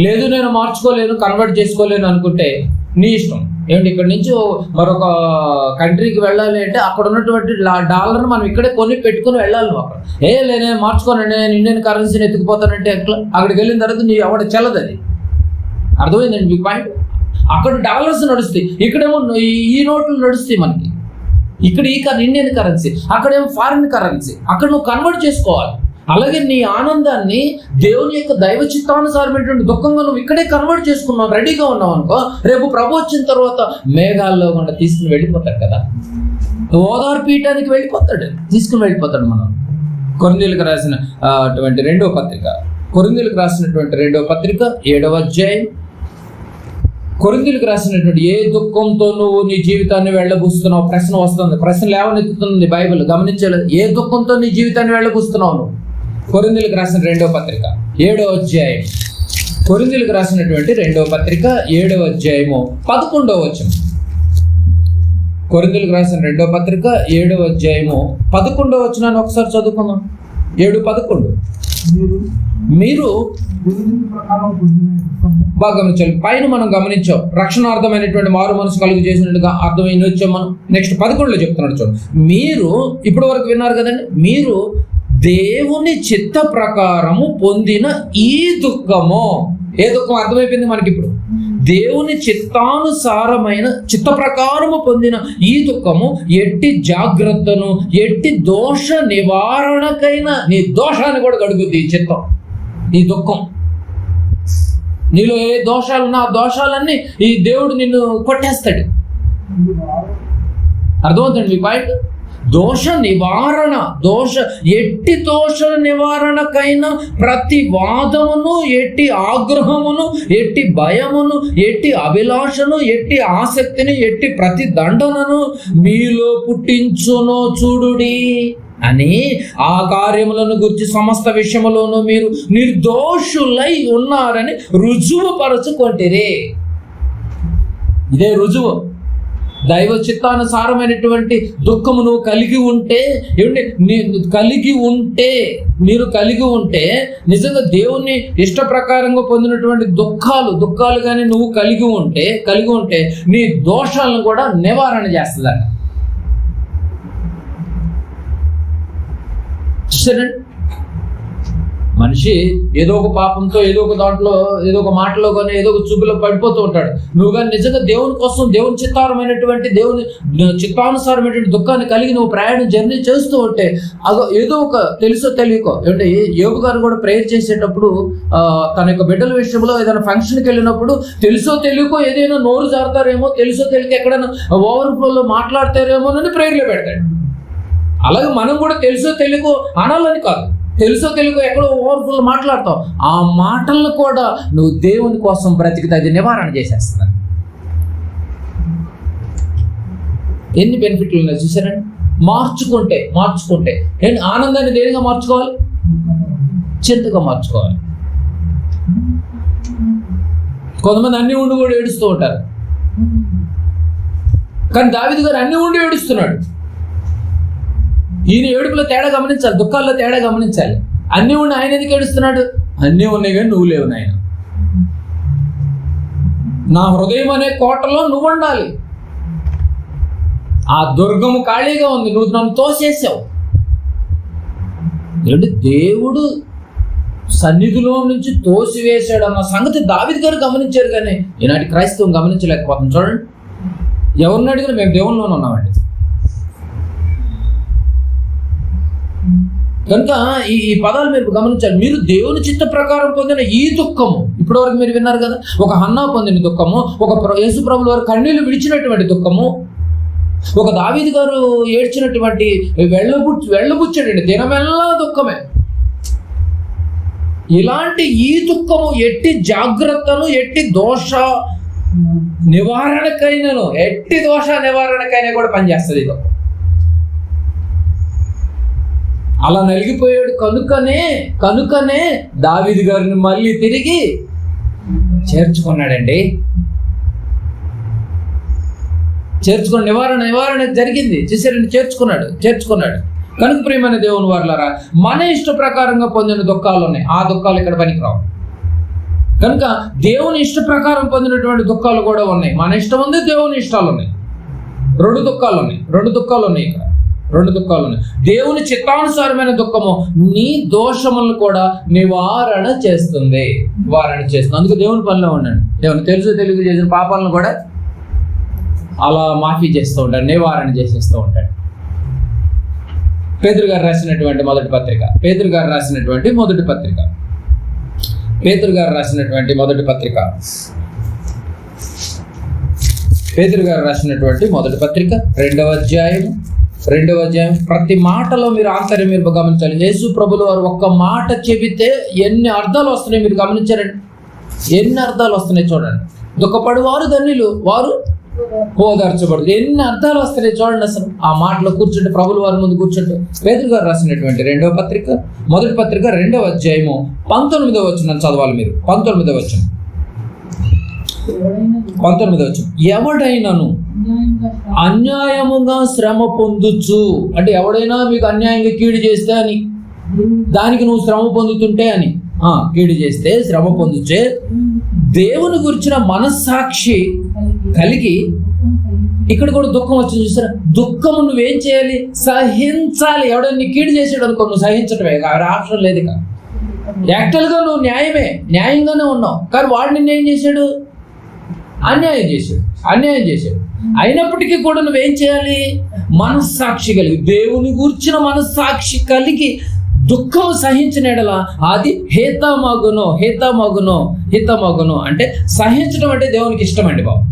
[SPEAKER 1] లేదు నేను మార్చుకోలేను, కన్వర్ట్ చేసుకోలేను అనుకుంటే నీ ఇష్టం. ఏమిటి ఇక్కడ నుంచి మరొక కంట్రీకి వెళ్ళాలి అంటే అక్కడ ఉన్నటువంటి డాలర్ని మనం ఇక్కడే కొని పెట్టుకుని వెళ్ళాలి. అక్కడ లేనే మార్చుకోనండి, నేను ఇండియన్ కరెన్సీని ఎత్తుకుపోతానంటే ఎట్లా? అక్కడికి వెళ్ళిన తర్వాత నీ ఎవడ చెల్లదు. అది అర్థమైందండి మీ పాయింట్? అక్కడ డాలర్స్ నడుస్తాయి, ఇక్కడేమో ఈ నోట్లు నడుస్తాయి మనకి. ఇక్కడ ఇండియన్ కరెన్సీ, అక్కడేమో ఫారిన్ కరెన్సీ. అక్కడ నువ్వు కన్వర్ట్ చేసుకోవాలి. అలాగే నీ ఆనందాన్ని దేవుని యొక్క దైవ చిత్తానుసారమైనటువంటి దుఃఖంగా నువ్వు ఇక్కడే కన్వర్ట్ చేసుకున్నావు, రెడీగా ఉన్నావు అనుకో, రేపు ప్రభు వచ్చిన తర్వాత మేఘాల్లో కూడా తీసుకుని వెళ్ళిపోతాడు కదా. ఓదార్పీయటానికి తీసుకుని వెళ్ళిపోతాడు. మనం కొరింథీయులకు రాసిన అటువంటి 2వ పత్రిక, కొరింథీయులకు రాసినటువంటి 2వ పత్రిక 7వ అధ్యాయం. కొరింథీయులకు రాసినటువంటి ఏ దుఃఖంతో నువ్వు నీ జీవితాన్ని వెళ్ళబూస్తున్నావు ప్రశ్న వస్తుంది. ప్రశ్న లేవనెత్తుతుంది బైబిల్, గమనించలేదు. ఏ దుఃఖంతో నీ జీవితాన్ని వెళ్ళబూస్తున్నావు నువ్వు? కొరింథీయులకు రాసిన 2వ పత్రిక 7వ అధ్యాయం. కొరింథీయులకు రాసినటువంటి 2వ పత్రిక 7వ అధ్యాయము 11వ వచనం. కొరింథీయులకు రాసిన 2వ పత్రిక 7వ అధ్యాయము 11వ వచనాన్ని ఒకసారి చదువుకుందాం. 7:11. మీరు బాగా గమనించాలి. పైన మనం గమనించాం, రక్షణార్థమైనటువంటి మారు మనసు కలుగు చేసినట్టుగా అర్థమైంది వచ్చాం మనం. నెక్స్ట్ 11లో చెప్తున్నాడు చూడండి. మీరు ఇప్పటి వరకు విన్నారు కదండి, మీరు దేవుని చిత్త ప్రకారము పొందిన ఈ దుఃఖము. ఏ దుఃఖం అర్థమైపోయింది మనకి ఇప్పుడు? దేవుని చిత్తానుసారమైన చిత్త ప్రకారము పొందిన ఈ దుఃఖము ఎట్టి జాగ్రత్తను, ఎట్టి దోష నివారణకైనా, నీ దోషాన్ని కూడా గడుగుద్ది ఈ చిత్తం, ఈ దుఃఖం. నీలో ఏ దోషాలున్నా ఆ దోషాలన్నీ ఈ దేవుడు నిన్ను కొట్టేస్తాడు. అర్థమవుతుంది మీ పాయింట్? దోష నివారణ, ఎట్టి దోష నివారణకైనా ప్రతి వాదమును, ఎట్టి ఆగ్రహమును, ఎట్టి భయమును, ఎట్టి అభిలాషను, ఎట్టి ఆసక్తిని, ఎట్టి ప్రతి దండనను మీలో పుట్టించునో చూడుడి అని ఆ కార్యములను గురించి సమస్త విషయములోనూ మీరు నిర్దోషులై ఉన్నారని రుజువు పరచుకొంటిరే. ఇదే రుజువు. దైవ చిత్తానుసారమైనటువంటి దుఃఖము నువ్వు కలిగి ఉంటే, మీరు కలిగి ఉంటే నిజంగా దేవుని ఇష్ట ప్రకారంగా పొందినటువంటి దుఃఖాలు కానీ నువ్వు కలిగి ఉంటే నీ దోషాలను కూడా నివారణ చేస్తుందండి. మనిషి ఏదో ఒక పాపంతో, ఏదో ఒక దాంట్లో, ఏదో ఒక మాటలో కానీ, ఏదో ఒక చూపులో పడిపోతూ ఉంటాడు. నువ్వు కానీ నిజంగా దేవుని కోసం, దేవుని చిత్తానుసారమైనటువంటి దుఃఖాన్ని కలిగి నువ్వు జర్నీ చేస్తూ ఉంటే అదో ఏదో ఒక తెలుసో తెలియకో. అంటే యోబు గారు కూడా ప్రేయర్ చేసేటప్పుడు తన యొక్క బిడ్డల విషయంలో ఏదైనా ఫంక్షన్కి వెళ్ళినప్పుడు తెలుసో తెలియకో ఏదైనా నోరు జారుతారేమో, తెలుసో తెలియక ఎక్కడైనా ఓవర్ఫ్లోలో మాట్లాడతారేమో అని ప్రేయర్లో పెడతాడు. అలాగే మనం కూడా తెలుసో తెలియకో అనాలని కాదు, తెలుసో తెలుగు ఎక్కడో ఓవర్ఫుల్ మాట్లాడతావు, ఆ మాటలను కూడా నువ్వు దేవుని కోసం బ్రతికితే అది నివారణ చేసేస్తున్నారు. ఎన్ని బెనిఫిట్లు ఉన్నాయి చూసారండి. మార్చుకుంటే ఏంటి ఆనందాన్ని దేనిగా మార్చుకోవాలి? చింతగా మార్చుకోవాలి. కొంతమంది అన్ని ఉండి కూడా ఏడుస్తూ ఉంటారు, కానీ దావీదు గారు అన్ని ఉండి ఏడుస్తున్నాడు. ఈయన ఏడుపులో తేడా గమనించాలి, దుఃఖాల్లో తేడా గమనించాలి. అన్నీ ఉన్న ఆయన ఎందుకు ఏడుస్తున్నాడు? అన్నీ ఉన్నాయి కానీ నువ్వు లేవు నాయన. నా హృదయం అనే కోటలో నువ్వు ఉండాలి. ఆ దుర్గము ఖాళీగా ఉంది, నువ్వు నన్ను తోసేసావు. ఏంటి దేవుడు సన్నిధిలో నుంచి తోసివేశాడు అన్న సంగతి దావీదు గారు గమనించారు, కానీ ఈనాటి క్రైస్తవం గమనించలేకపోతుంది. చూడండి, ఎవరిని అడిగినా మేము దేవుల్లోనే ఉన్నామండి. కనుక ఈ పదాలు మీరు గమనించాలి. మీరు దేవుని చిత్త ప్రకారం పొందిన ఈ దుఃఖము, ఇప్పటివరకు మీరు విన్నారు కదా, ఒక హన్నా పొందిన దుఃఖము, ఒక యేసు ప్రభుల వారు కన్నీళ్లు విడిచినటువంటి దుఃఖము, ఒక దావీదు గారు ఏడ్చినటువంటి వెళ్ళబుచ్చాడండి, దినమెల్లా దుఃఖమే. ఇలాంటి ఈ దుఃఖము ఎట్టి జాగ్రత్తలు, ఎట్టి దోష నివారణకైనా కూడా పనిచేస్తుంది. ఇది అలా నలిగిపోయాడు. కనుకనే దావీదు గారిని మళ్ళీ తిరిగి చేర్చుకున్నాడండి. నివారణ జరిగింది. చేశారండి, చేర్చుకున్నాడు. కనుక ప్రియమైన దేవుని వారలారా, మన ఇష్ట ప్రకారంగా పొందిన దుఃఖాలు ఉన్నాయి, ఆ దుఃఖాలు ఇక్కడ పనికిరావు. కనుక దేవుని ఇష్ట ప్రకారం పొందినటువంటి దుఃఖాలు కూడా ఉన్నాయి. మన ఇష్టం ఉంది, దేవుని ఇష్టాలు ఉన్నాయి. రెండు దుఃఖాలు ఉన్నాయి ఇక్కడ. దేవుని చిత్తానుసారమైన దుఃఖము నీ దోషములను కూడా నివారణ చేస్తుంది. అందుకే దేవుని పనిలో ఉండండి. దేవుని తెలుగు చేసిన పాపాలను కూడా అలా మాఫీ చేస్తూ ఉంటాడు, నివారణ చేసేస్తూ ఉంటాడు. పేతురు గారు రాసినటువంటి మొదటి పత్రిక పేతురు గారు రాసినటువంటి మొదటి పత్రిక 2వ అధ్యాయం. ప్రతి మాటలో మీరు ఆంతర్యం మీరు గమనించాలి. యేసు ప్రభులు వారు ఒక్క మాట చెబితే ఎన్ని అర్థాలు వస్తున్నాయి మీరు గమనించారండి. ఎన్ని అర్థాలు వస్తున్నాయి చూడండి. దుఃఖపడు వారు ధన్యులు, వారు ఓదార్చబడు. ఎన్ని అర్థాలు వస్తున్నాయి చూడండి. అసలు ఆ మాటలో కూర్చుంటే, ప్రభుల వారి ముందు కూర్చుంటే. పేతురు గారు రాసినటువంటి మొదటి పత్రిక 2వ అధ్యాయము 19వ వచనం చదవాలి మీరు. 19వ వచనం. ఎవడైనాను అన్యాయముగా శ్రమ పొందుచు, అంటే ఎవడైనా మీకు అన్యాయంగా కీడు చేస్తే అని, దానికి నువ్వు శ్రమ పొందుతుంటే అని, కీడు చేస్తే శ్రమ పొందుచే దేవుని గురించిన మనస్సాక్షి కలిగి, ఇక్కడ కూడా దుఃఖం వచ్చింది చూసారా. దుఃఖము నువ్వేం చేయాలి? సహించాలి. ఎవడైనా కీడు చేసాడు అనుకో, నువ్వు సహించటమే, ఆప్షన్ లేదు. యాక్చువల్గా నువ్వు న్యాయంగానే ఉన్నావు, కానీ వాడు నిన్నేం చేశాడు? అన్యాయం చేశాడు. అయినప్పటికీ కూడా నువ్వేం చేయాలి? మనస్సాక్షి కలిగి, దేవుని గూర్చిన మనస్సాక్షి కలిగి దుఃఖం సహించిన ఎడల అది హితమగును. అంటే సహించడం అంటే దేవునికి ఇష్టం అండి బాబు.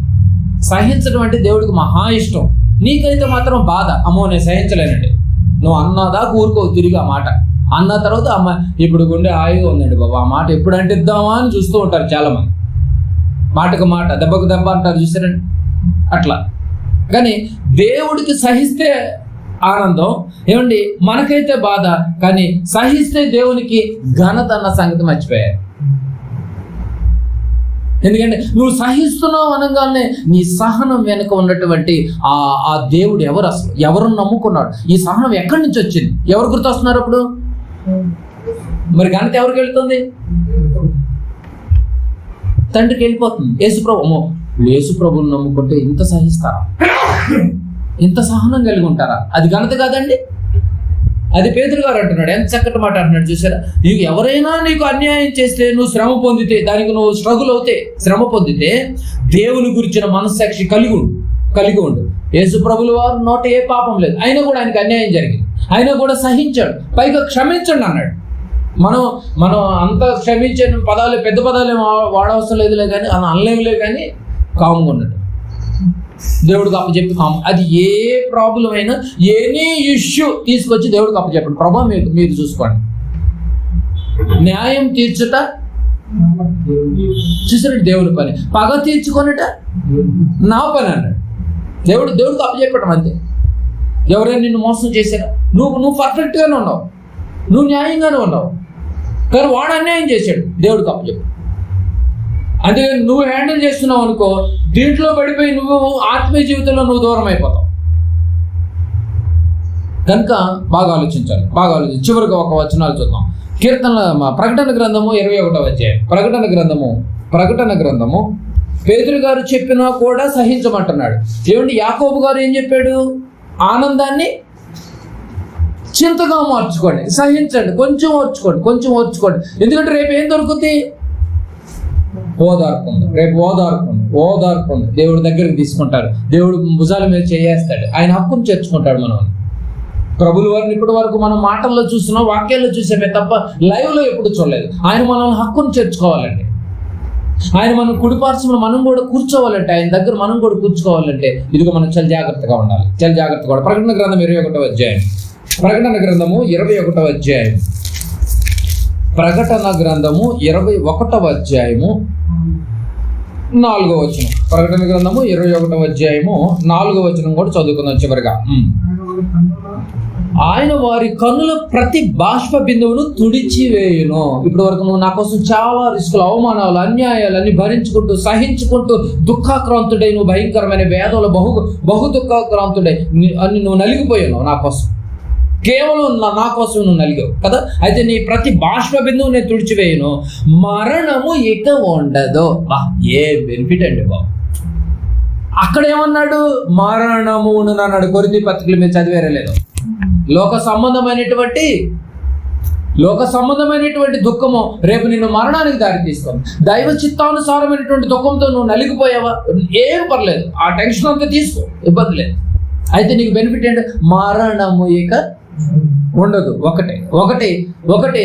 [SPEAKER 1] సహించడం అంటే దేవుడికి మహా ఇష్టం. నీకైతే మాత్రం బాధ, అమ్మో నేను సహించలేనండి. నువ్వు అన్నదాకా ఊరుకో తిరిగి ఆ మాట అన్న తర్వాత, అమ్మ ఇప్పుడు గుండె హాయిగా ఉందండి బాబు, ఆ మాట ఎప్పుడు అంటిద్దామా అని చూస్తూ ఉంటారు చాలా మంది. మాటకు మాట, దెబ్బకు దెబ్బ అంటారు చూసారండి. అట్లా కానీ దేవుడికి సహిస్తే ఆనందం, ఏమండి మనకైతే బాధ, కానీ సహిస్తే దేవునికి ఘనత అన్న సంగతి మర్చిపోయారు. ఎందుకంటే నువ్వు సహిస్తున్నావు అనగానే నీ సహనం వెనుక ఉన్నటువంటి ఆ దేవుడు ఎవరు, అసలు ఎవరు నమ్ముకున్నాడు? ఈ సహనం ఎక్కడి నుంచి వచ్చింది? ఎవరు గుర్తొస్తున్నారు అప్పుడు? మరి ఘనత ఎవరికి వెళ్తుంది? తండ్రికి వెళ్ళిపోతుంది. యేసు ప్రభువుని నమ్ముకుంటే ఇంత సహిస్తారా? ఇంత సహనం కలిగి ఉంటారా? అది ఘనత కాదండి. అది పేతురు గారు అంటున్నాడు. ఎంత చక్కటి మాట అంటున్నాడు చూసారా. నీకు ఎవరైనా నీకు అన్యాయం చేస్తే నువ్వు శ్రమ పొందితే, దానికి నువ్వు స్ట్రగుల్ అవుతే, శ్రమ పొందితే దేవుని గురించిన మనస్సాక్షి కలిగి ఉండు. యేసు ప్రభుల వారు నోట ఏ పాపం లేదు, అయినా కూడా ఆయనకు అన్యాయం జరిగింది, అయినా కూడా సహించాడు, పైగా క్షమించండి అన్నాడు. మనం అంత క్షమించే పదాలు, పెద్ద పదాలు వాడవసరం లేదులే కానీ, అలా అనలేములే కానీ కామ్గా ఉన్నాడు. దేవుడికి అప్పచెప్పి అది ఏ ప్రాబ్లం అయినా, ఎనీ ఇష్యూ తీసుకొచ్చి దేవుడికి అప్పచెప్పండి. ప్రభా మీరు చూసుకోండి. న్యాయం తీర్చుట చూసినట్టు దేవుడి పని, పగ తీర్చుకొనిట నా పని అన్నాడు. దేవుడికి అప్పచెప్పటం అంతే. ఎవరైనా నిన్ను మోసం చేశారా, నువ్వు పర్ఫెక్ట్గానే ఉన్నావు, నువ్వు న్యాయంగానే ఉన్నావు, కానీ వాడు అన్యాయం చేశాడు, దేవుడికి అప్పచెప్పు. అంటే నువ్వు హ్యాండిల్ చేస్తున్నావు అనుకో, దీంట్లో పడిపోయి నువ్వు ఆత్మీయ జీవితంలో నువ్వు దూరం అయిపోతావు. కనుక బాగా ఆలోచించాలి. చివరికి ఒక వచనాలు చూద్దాం. ప్రకటన గ్రంథము 21వ అధ్యాయం. ప్రకటన గ్రంథము పేతురు గారు చెప్పినా కూడా సహించమంటున్నాడు. ఏమండి, యాకోబు గారు ఏం చెప్పాడు? ఆనందాన్ని చింతగా మార్చుకోండి, సహించండి, కొంచెం ఓర్చుకోండి. ఎందుకంటే రేపు ఏం దొరుకుతుంది? ఓదార్పు ఉంది. రేపు ఓదార్పు ఉంది. దేవుడి దగ్గరికి తీసుకుంటారు, దేవుడు భుజాల మీద చేయేస్తాడు, ఆయన హక్కును చేర్చుకుంటాడు. మనం ప్రభుల వారిని ఇప్పటి వరకు మనం మాటల్లో చూస్తున్నాం, వాక్యాల్లో చూసామే తప్ప లైవ్లో ఎప్పుడు చూడలేదు. ఆయన మనల్ని హక్కును చేర్చుకోవాలండి. ఆయన మనం కుడిపార్శ్వంలో మనం కూడా కూర్చోవాలంటే, ఆయన దగ్గర మనం కూడా కూర్చోవాలంటే ఇదిగో మనం చాలా జాగ్రత్తగా ఉండాలి. ప్రకటన గ్రంథం 21వ అధ్యాయం. ప్రకటన గ్రంథము 21వ అధ్యాయం. ప్రకటన గ్రంథము 21వ అధ్యాయము 4వ వచనం. ప్రకటన గ్రంథము 21వ అధ్యాయము 4వ వచనం కూడా చదువుకుందాం చివరిగా. ఆయన వారి కన్నుల ప్రతి బాష్ప బిందువును తుడిచివేయును. ఇప్పటి వరకు నువ్వు నా కోసం చాలా రిస్కులు, అవమానాలు, అన్యాయాలు అన్ని భరించుకుంటూ సహించుకుంటూ దుఃఖాక్రాంతుడై, నువ్వు భయంకరమైన వేదనలు బహు దుఃఖాక్రాంతుడై అని నువ్వు నలిగిపోయావు నా కోసం. కేవలం నా కోసం నువ్వు నలిగావు కదా. అయితే నీ ప్రతి బాష్ప బిందువు నేను తుడిచివేయను, మరణము ఇక ఉండదు. ఏ బెనిఫిట్ అండి బాబు. అక్కడ ఏమన్నాడు? మరణమును అన్నాడు. కొరింథీ పత్రికలు మీరు చదివేరే లేదు. లోక సంబంధమైనటువంటి దుఃఖము రేపు నిన్ను మరణానికి దారి తీస్తుంది. దైవ చిత్తానుసారమైనటువంటి దుఃఖంతో నువ్వు నలిగిపోయావా, ఏం పర్లేదు, ఆ టెన్షన్ అంతా తీసుకో, ఇబ్బంది లేదు. అయితే నీకు బెనిఫిట్ ఏంటి? మరణము ఇక ఉండదు. ఒకటి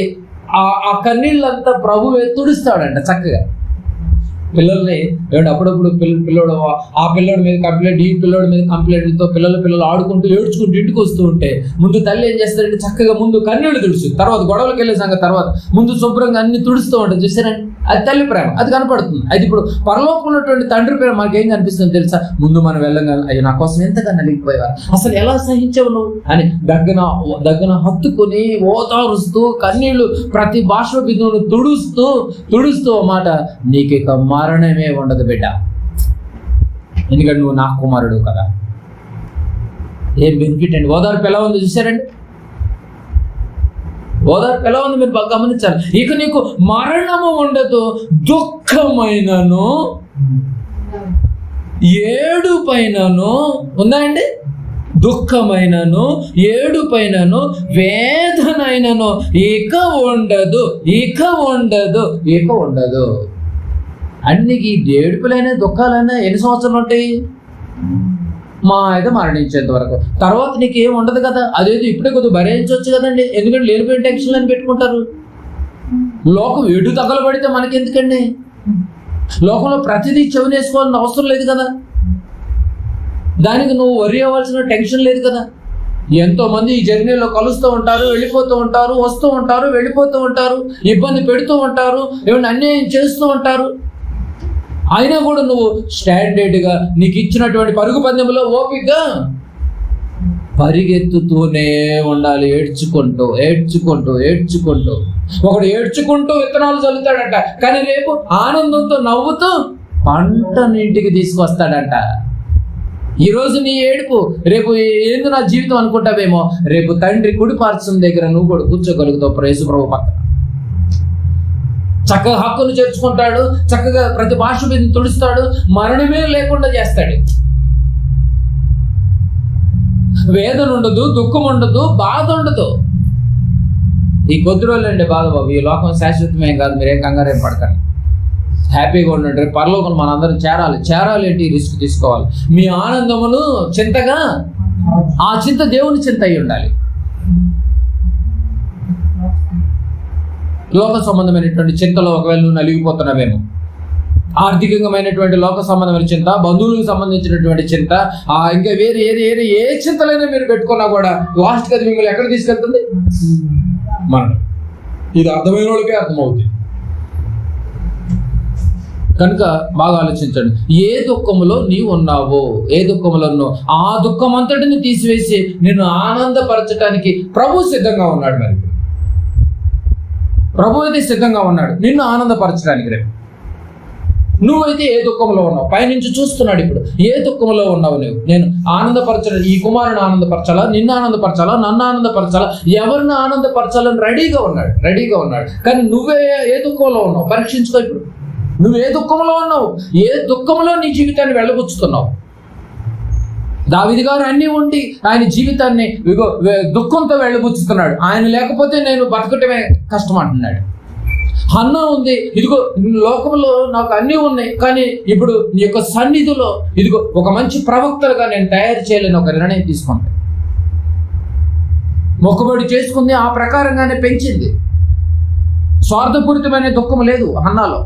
[SPEAKER 1] ఆ కన్నీళ్ళంతా ప్రభువే తుడుస్తాడంట చక్కగా. పిల్లల్ని అప్పుడప్పుడు పిల్లోడు ఆ పిల్లోడి మీద కంప్లైంట్, ఈ పిల్లోడి మీద కంప్లైంట్లతో పిల్లలు ఆడుకుంటూ ఏడ్చుకుంటూ ఇంటికి వస్తూ ఉంటే ముందు తల్లి ఏం చేస్తారంటే చక్కగా ముందు కన్నీళ్ళు తుడుచు, తర్వాత గొడవలకు వెళ్ళే సంగతి, తర్వాత ముందు శుభ్రంగా అన్ని తుడుస్తూ ఉంటుంది. చూసారండి, అది తల్లి ప్రేమ, అది కనపడుతుంది. అది ఇప్పుడు పరలోకం ఉన్నటువంటి తండ్రి ప్రేమ మాకేం కనిపిస్తుంది తెలుసా? ముందు మనం వెళ్ళగా అయ్యో నా కోసం ఎంతగా నలిగిపోయేవారు, అసలు ఎలా సహించావు నువ్వు అని దగ్గన హత్తుకుని ఓదారుస్తూ కన్నీళ్లు ప్రతి బాష్ప బిందువును తుడుస్తూ మాట, నీకు ఇక మరణమే ఉండదు బిడ్డ, ఎందుకంటే నువ్వు నా కుమారుడు కదా. ఏం బెనిఫిట్ అండి. ఓదార్పు ఎలా ఉంది చూసారండి, ఓదార్పు ఎలా ఉంది మీరు బాగా గమనించాలి. ఇక నీకు మరణము ఉండదు, దుఃఖమైనను ఏడుపైనను ఉందండి, దుఃఖమైనను ఏడుపైనను వేదనైనను ఇక ఉండదు. అన్ని ఈ ఏడుపులైనా దుఃఖాలైనా ఎన్ని సంవత్సరాలు ఉంటాయి? మా అయితే మరణించేంత వరకు. తర్వాత నీకు ఏం ఉండదు కదా. అదేదో ఇప్పుడే కొద్దిగా భరించవచ్చు కదండి. ఎందుకంటే లేనిపోయిన టెన్షన్లు అని పెట్టుకుంటారు. లోకం ఎటు తగలబడితే మనకెందుకండి? లోకంలో ప్రతిదీ చెవినేసుకోవాలని అవసరం లేదు కదా. దానికి నువ్వు వరి అవ్వాల్సిన టెన్షన్ లేదు కదా. ఎంతో మంది ఈ జర్నీలో కలుస్తూ ఉంటారు, వెళ్ళిపోతూ ఉంటారు, వస్తూ ఉంటారు, వెళ్ళిపోతూ ఉంటారు, ఇబ్బంది పెడుతూ ఉంటారు, ఏమైనా అన్యాయం చేస్తూ ఉంటారు. అయినా కూడా నువ్వు స్టాండర్డ్గా నీకు ఇచ్చినటువంటి పరుగు పందెంలో ఓపికగా పరిగెత్తుతూనే ఉండాలి, ఏడ్చుకుంటూ. ఒకడు ఏడ్చుకుంటూ విత్తనాలు చల్లుతాడంట, కానీ రేపు ఆనందంతో నవ్వుతూ పంటను ఇంటికి తీసుకొస్తాడంట. ఈరోజు నీ ఏడుపు రేపు ఏంది నా జీవితం అనుకుంటావేమో, రేపు తండ్రి కుడి పార్శ్వం దగ్గర నువ్వు కూడా కూర్చోగలుగుతావు యేసు ప్రభు పక్కన. చక్కగా హక్కును చేర్చుకుంటాడు, చక్కగా ప్రతి భాష మీద తుడుస్తాడు, మరణమే లేకుండా చేస్తాడు. వేదన ఉండదు, దుఃఖం ఉండదు, బాధ ఉండదు. ఈ కొద్ది రోజులండి బాధ బాబు, ఈ లోకం శాశ్వతమేం కాదు, మీరేం కంగారేం పడకండి, హ్యాపీగా ఉండండి. రేపు పరలోకం మనందరం చేరాలి ఏంటి రిస్క్ తీసుకోవాలి. మీ ఆనందమును చింతగా, ఆ చింత దేవుని చింత అయి ఉండాలి. లోక సంబంధమైనటువంటి చింతలో ఒకవేళ నువ్వు నలిగిపోతున్నావేమో, ఆర్థికంగామైనటువంటి లోక సంబంధమైన చింత, బంధువులకు సంబంధించినటువంటి చింత, ఇంకా వేరే ఏ చింతలైనా మీరు పెట్టుకున్నా కూడా లాస్ట్కి అది మిమ్మల్ని ఎక్కడ తీసుకెళ్తుంది? మరణం. ఇది అర్థమైన వాళ్ళకే అర్థమవుతుంది. కనుక బాగా ఆలోచించండి, ఏ దుఃఖంలో నీవు ఉన్నావో, ఏ దుఃఖంలో ఉన్నావు, ఆ దుఃఖం అంతటిని తీసివేసి నిన్ను ఆనందపరచడానికి ప్రభు సిద్ధంగా ఉన్నాడు. మరి ప్రభు అయితే సిద్ధంగా ఉన్నాడు నిన్ను ఆనందపరచడానికి. రేపు నువ్వైతే ఏ దుఃఖంలో ఉన్నావు, పైనుంచి చూస్తున్నాడు. ఇప్పుడు ఏ దుఃఖంలో ఉన్నావు నువ్వు? నేను ఆనందపరచాలి, ఈ కుమారుని ఆనందపరచాలా, నిన్ను ఆనందపరచాలా, నన్ను ఆనందపరచాలా, ఎవరిని ఆనందపరచాలని రెడీగా ఉన్నాడు. కానీ నువ్వే ఏ దుఃఖంలో ఉన్నావు? పరీక్షించుకో. ఇప్పుడు నువ్వు ఏ దుఃఖంలో ఉన్నావు? ఏ దుఃఖంలో నీ జీవితాన్ని వెళ్ళబుచ్చుతున్నావు? దావీదు గారు అన్నీ ఉండి ఆయన జీవితాన్ని దుఃఖంతో వెళ్ళబుచ్చుతున్నాడు. ఆయన లేకపోతే నేను బతకటమే కష్టం అంటున్నాడు. హన్నా ఉంది, ఇదిగో లోకంలో నాకు అన్నీ ఉన్నాయి, కానీ ఇప్పుడు నీ యొక్క సన్నిధిలో ఇదిగో ఒక మంచి ప్రవక్తలుగా నేను తయారు చేయలేని ఒక నిర్ణయం తీసుకుంది. మొక్కుబడి చేసుకుంది, ఆ ప్రకారంగానే పెంచింది. స్వార్థపూరితమైన దుఃఖం లేదు హన్నాలో.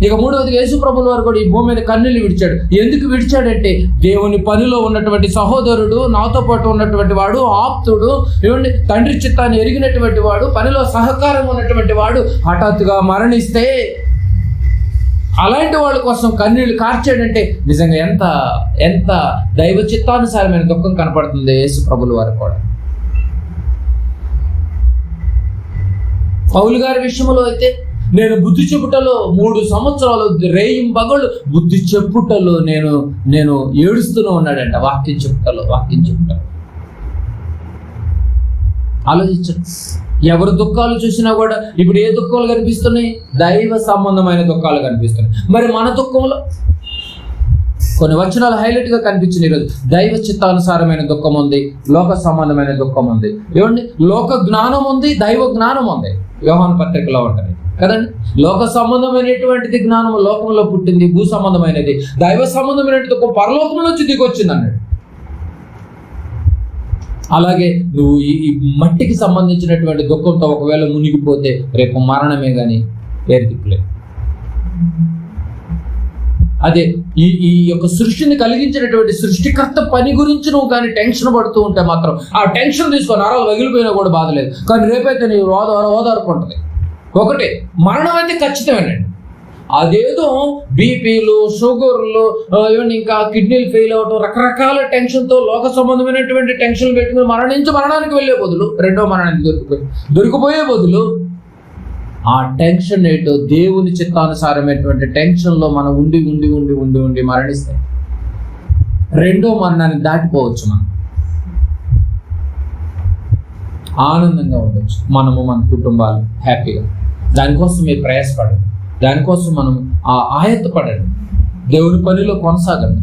[SPEAKER 1] ఇక మూడవది, యేసు ప్రభుల వారు కూడా ఈ భూమి మీద కన్నీళ్ళు విడిచాడు. ఎందుకు విడిచాడంటే, దేవుని పనిలో ఉన్నటువంటి సహోదరుడు, నాతో పాటు ఉన్నటువంటి వాడు, ఆప్తుడు, ఏమండి తండ్రి చిత్తాన్ని ఎరిగినటువంటి వాడు, పనిలో సహకారం ఉన్నటువంటి వాడు హఠాత్తుగా మరణిస్తే అలాంటి వాళ్ళ కోసం కన్నీళ్లు కార్చాడంటే నిజంగా ఎంత దైవ చిత్తానుసారమైన దుఃఖం కనపడుతుంది యేసు ప్రభుల వారు కూడా. పౌలు గారి విషయంలో అయితే, నేను బుద్ధి చెప్పుటలో 3 సంవత్సరాలు రేయింబగళ్ళు బుద్ధి చెప్పుటలో నేను ఏడుస్తూనే ఉన్నాడంట. వాక్యం చెప్పుటలో. ఆలోచించండి, ఎవరు దుఃఖాలు చూసినా కూడా ఇప్పుడు ఏ దుఃఖాలు కనిపిస్తున్నాయి? దైవ సంబంధమైన దుఃఖాలు కనిపిస్తున్నాయి. మరి మన దుఃఖంలో కొన్ని వచనాలు హైలైట్గా కనిపించింది ఈరోజు. దైవ చిత్తానుసారమైన దుఃఖం ఉంది, లోక సంబంధమైన దుఃఖం ఉంది. ఏమండి, లోక జ్ఞానం ఉంది, దైవ జ్ఞానం ఉంది. యోహాను పత్రికలో ఉంటుంది కదండి. లోక సంబంధమైనటువంటిది జ్ఞానం లోకంలో పుట్టింది, భూ సంబంధమైనది. దైవ సంబంధమైనటువంటి ఒక పరలోకం నుంచి దిగొచ్చింది అన్నాడు. అలాగే నువ్వు ఈ మట్టికి సంబంధించినటువంటి దుఃఖంతో ఒకవేళ మునిగిపోతే రేపు మరణమే కానీ వేరు దిక్కులేదు. అదే ఈ యొక్క సృష్టిని కలిగించినటువంటి సృష్టికర్త పని గురించి నువ్వు కానీ టెన్షన్ పడుతూ ఉంటే మాత్రం ఆ టెన్షన్ తీసుకొని నరాలు వగిలిపోయినా కూడా బాధలేదు. కానీ రేపైతే నీ ఓదార్పు ఉంటుంది. ఒకటి, మరణం అయితే ఖచ్చితమేనండి. అదేదో బీపీలు, షుగర్లు, ఇంకా కిడ్నీలు ఫెయిల్ అవడం, రకరకాల టెన్షన్తో లోక సంబంధమైనటువంటి టెన్షన్లు పెట్టుకుని మరణానికి వెళ్ళే బదులు, రెండో మరణానికి దొరికిపోయే బదులు ఆ టెన్షన్ ఏంటో దేవుని చిత్తానుసారమైనటువంటి టెన్షన్లో మనం ఉండి మరణిస్తే రెండో మరణాన్ని దాటిపోవచ్చు. మనం ఆనందంగా ఉండొచ్చు, మనము మన కుటుంబాలు హ్యాపీగా. దానికోసం మీరు ప్రయాసపడండి, దానికోసం మనం ఆయత్తపడండి, దేవుని పనిలో కొనసాగండి.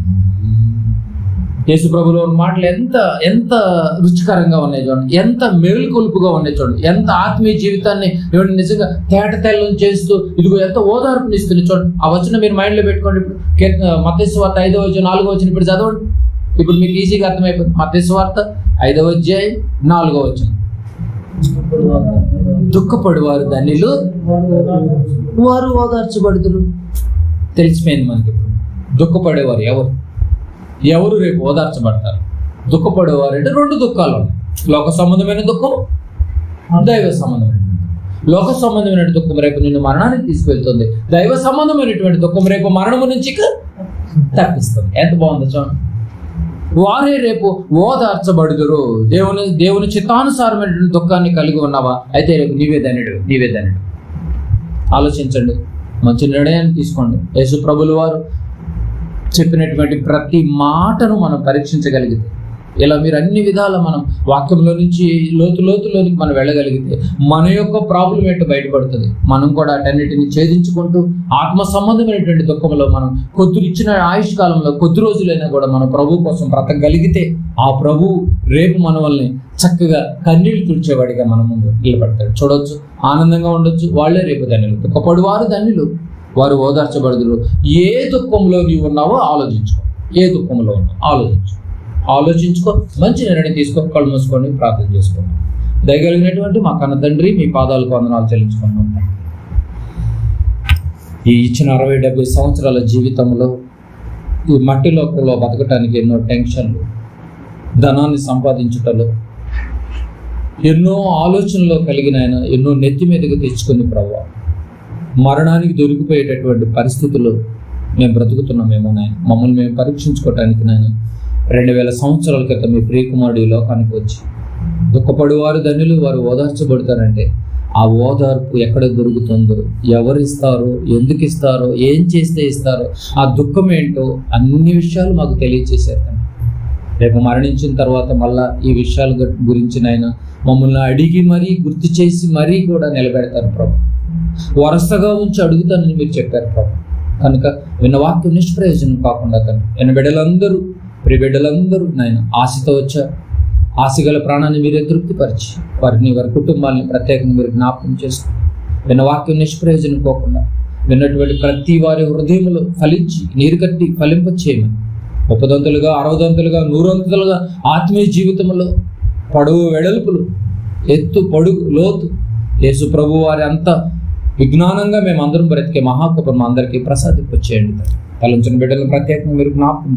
[SPEAKER 1] యేసు ప్రభువుల మాటలు ఎంత రుచికరంగా ఉన్నాయి చూడండి, ఎంత మేలుకొలుపుగా ఉన్నాయి చూడండి, ఎంత ఆత్మీయ జీవితాన్ని నిజంగా తేటతెల్లం చేస్తూ ఇదిగో ఎంత ఓదార్పునిస్తుంది చూడండి. ఆ వచనం మీరు మైండ్లో పెట్టుకోండి. ఇప్పుడు మత్తయి సువార్త 5వ అధ్యాయం 4వ వచనం ఇప్పుడు చదవండి. ఇప్పుడు మీకు ఈజీగా అర్థమైపోతుంది. మత్తయి సువార్త 5వ అధ్యాయం 4వ వచనం. దుఃఖపడువారు ధన్యులు, వారు ఓదార్చబడుదురు. తెలిసిపోయింది మనకి. దుఃఖపడేవారు ఎవరు రేపు ఓదార్చబడతారు? దుఃఖపడేవారు అంటే 2 దుఃఖాలు ఉన్నాయి. లోక సంబంధమైన దుఃఖం, దైవ సంబంధమైన దుఃఖం. లోక సంబంధమైన దుఃఖం రేపు నిన్ను మరణానికి తీసుకెళ్తుంది. దైవ సంబంధమైనటువంటి దుఃఖం రేపు మరణము నుంచి తప్పిస్తుంది. ఎంత బాగుందో చూడండి. వారే రేపు ఓదార్చబడుదురు. దేవుని చిత్తానుసారమైనటువంటి దుఃఖాన్ని కలిగి ఉన్నావా? అయితే రేపు నీవే ధన్యుడు. ఆలోచించండి, మంచి నిర్ణయాన్ని తీసుకోండి. యేసు ప్రభుల వారు చెప్పినటువంటి ప్రతి మాటను మనం పరీక్షించగలిగితే ఇలా మీరు అన్ని విధాల మనం వాక్యంలో నుంచి లోతులోనికి మనం వెళ్ళగలిగితే మన యొక్క ప్రాబ్లం ఏంటో బయటపడుతుంది. మనం కూడా అటన్నిటిని ఛేదించుకుంటూ ఆత్మ సంబంధమైనటువంటి దుఃఖంలో మనం ఇచ్చిన ఆయుష్ కాలంలో కొద్ది రోజులైనా కూడా మనం ప్రభు కోసం బ్రతకగలిగితే ఆ ప్రభు రేపు మన వల్ని చక్కగా కన్నీళ్లు తుడిచేవాడిగా మన ముందు నిలబడతాడు. చూడొచ్చు, ఆనందంగా ఉండొచ్చు. వాళ్ళే రేపు ధన్యులు. దుఃఖపడువారు ధన్యులు, వారు ఓదార్చబడుదురు. ఏ దుఃఖంలో నీవు ఉన్నావో ఆలోచించుకో. ఏ దుఃఖంలో ఉన్నావో ఆలోచించుకో, మంచి నిర్ణయం తీసుకో. కళ్ళు మూసుకొని ప్రార్థన చేసుకోండి. దయగలిగినటువంటి మా కన్న తండ్రి, మీ పాదాలకు వందనాలు చెల్లించుకుంటున్నాం. ఈ ఇచ్చిన 60-70 సంవత్సరాల జీవితంలో ఈ మట్టి లోకంలో బతకటానికి ఎన్నో టెన్షన్లు, ధనాన్ని సంపాదించుటలో ఎన్నో ఆలోచనలు కలిగిన ఆయన ఎన్నో నెత్తి మీదకి తెచ్చుకుని ప్రభువా, మరణానికి దొరికిపోయేటటువంటి పరిస్థితులు మేము బ్రతుకుతున్నామేమో నాయన. మమ్మల్ని మేము పరీక్షించుకోవటానికి నాయన 2000 సంవత్సరాల క్రితం మీ ప్రియకుమారుడు ఈ లోకానికి వచ్చి దుఃఖపడువారు ధన్యులు, వారు ఓదార్చబడతారంటే ఆ ఓదార్పు ఎక్కడ దొరుకుతుందో, ఎవరు ఇస్తారో, ఎందుకు ఇస్తారో, ఏం చేస్తే ఇస్తారో, ఆ దుఃఖం ఏంటో అన్ని విషయాలు మాకు తెలియచేశారు. రేపు మరణించిన తర్వాత మళ్ళా ఈ విషయాల గురించి నాయన మమ్మల్ని అడిగి మరీ గుర్తు చేసి మరీ కూడా నిలబెడతారు ప్రభు. వరుసగా ఉంచి అడుగుతానని మీరు చెప్పారు ప్రభు. కనుక విన్న వాక్యం నిష్ప్రయోజనం కాకుండా విన్న బిడ్డలందరూ నాయన ఆశతో వచ్చారు. ఆశగల ప్రాణాన్ని మీరే తృప్తిపరిచి వారిని, వారి కుటుంబాన్ని ప్రత్యేకంగా మీరు జ్ఞాపకం చేసుకుని విన్న వాక్యం నిష్ప్రయోజనం పోకుండా విన్నటువంటి ప్రతి వారి హృదయంలో ఫలించి నీరు కట్టి ఫలింప చేయమని 30 60 100 ఆత్మీయ జీవితంలో పొడవు వెడల్పులు, ఎత్తు పొడుగు లోతు యేసు ప్రభు వారి అంత విజ్ఞానంగా మేము అందరం బ్రతికే మహాకృపను అందరికీ ప్రసాదింపచేయండి. తలంచిన బిడ్డలను ప్రత్యేకంగా మీరు జ్ఞాపకం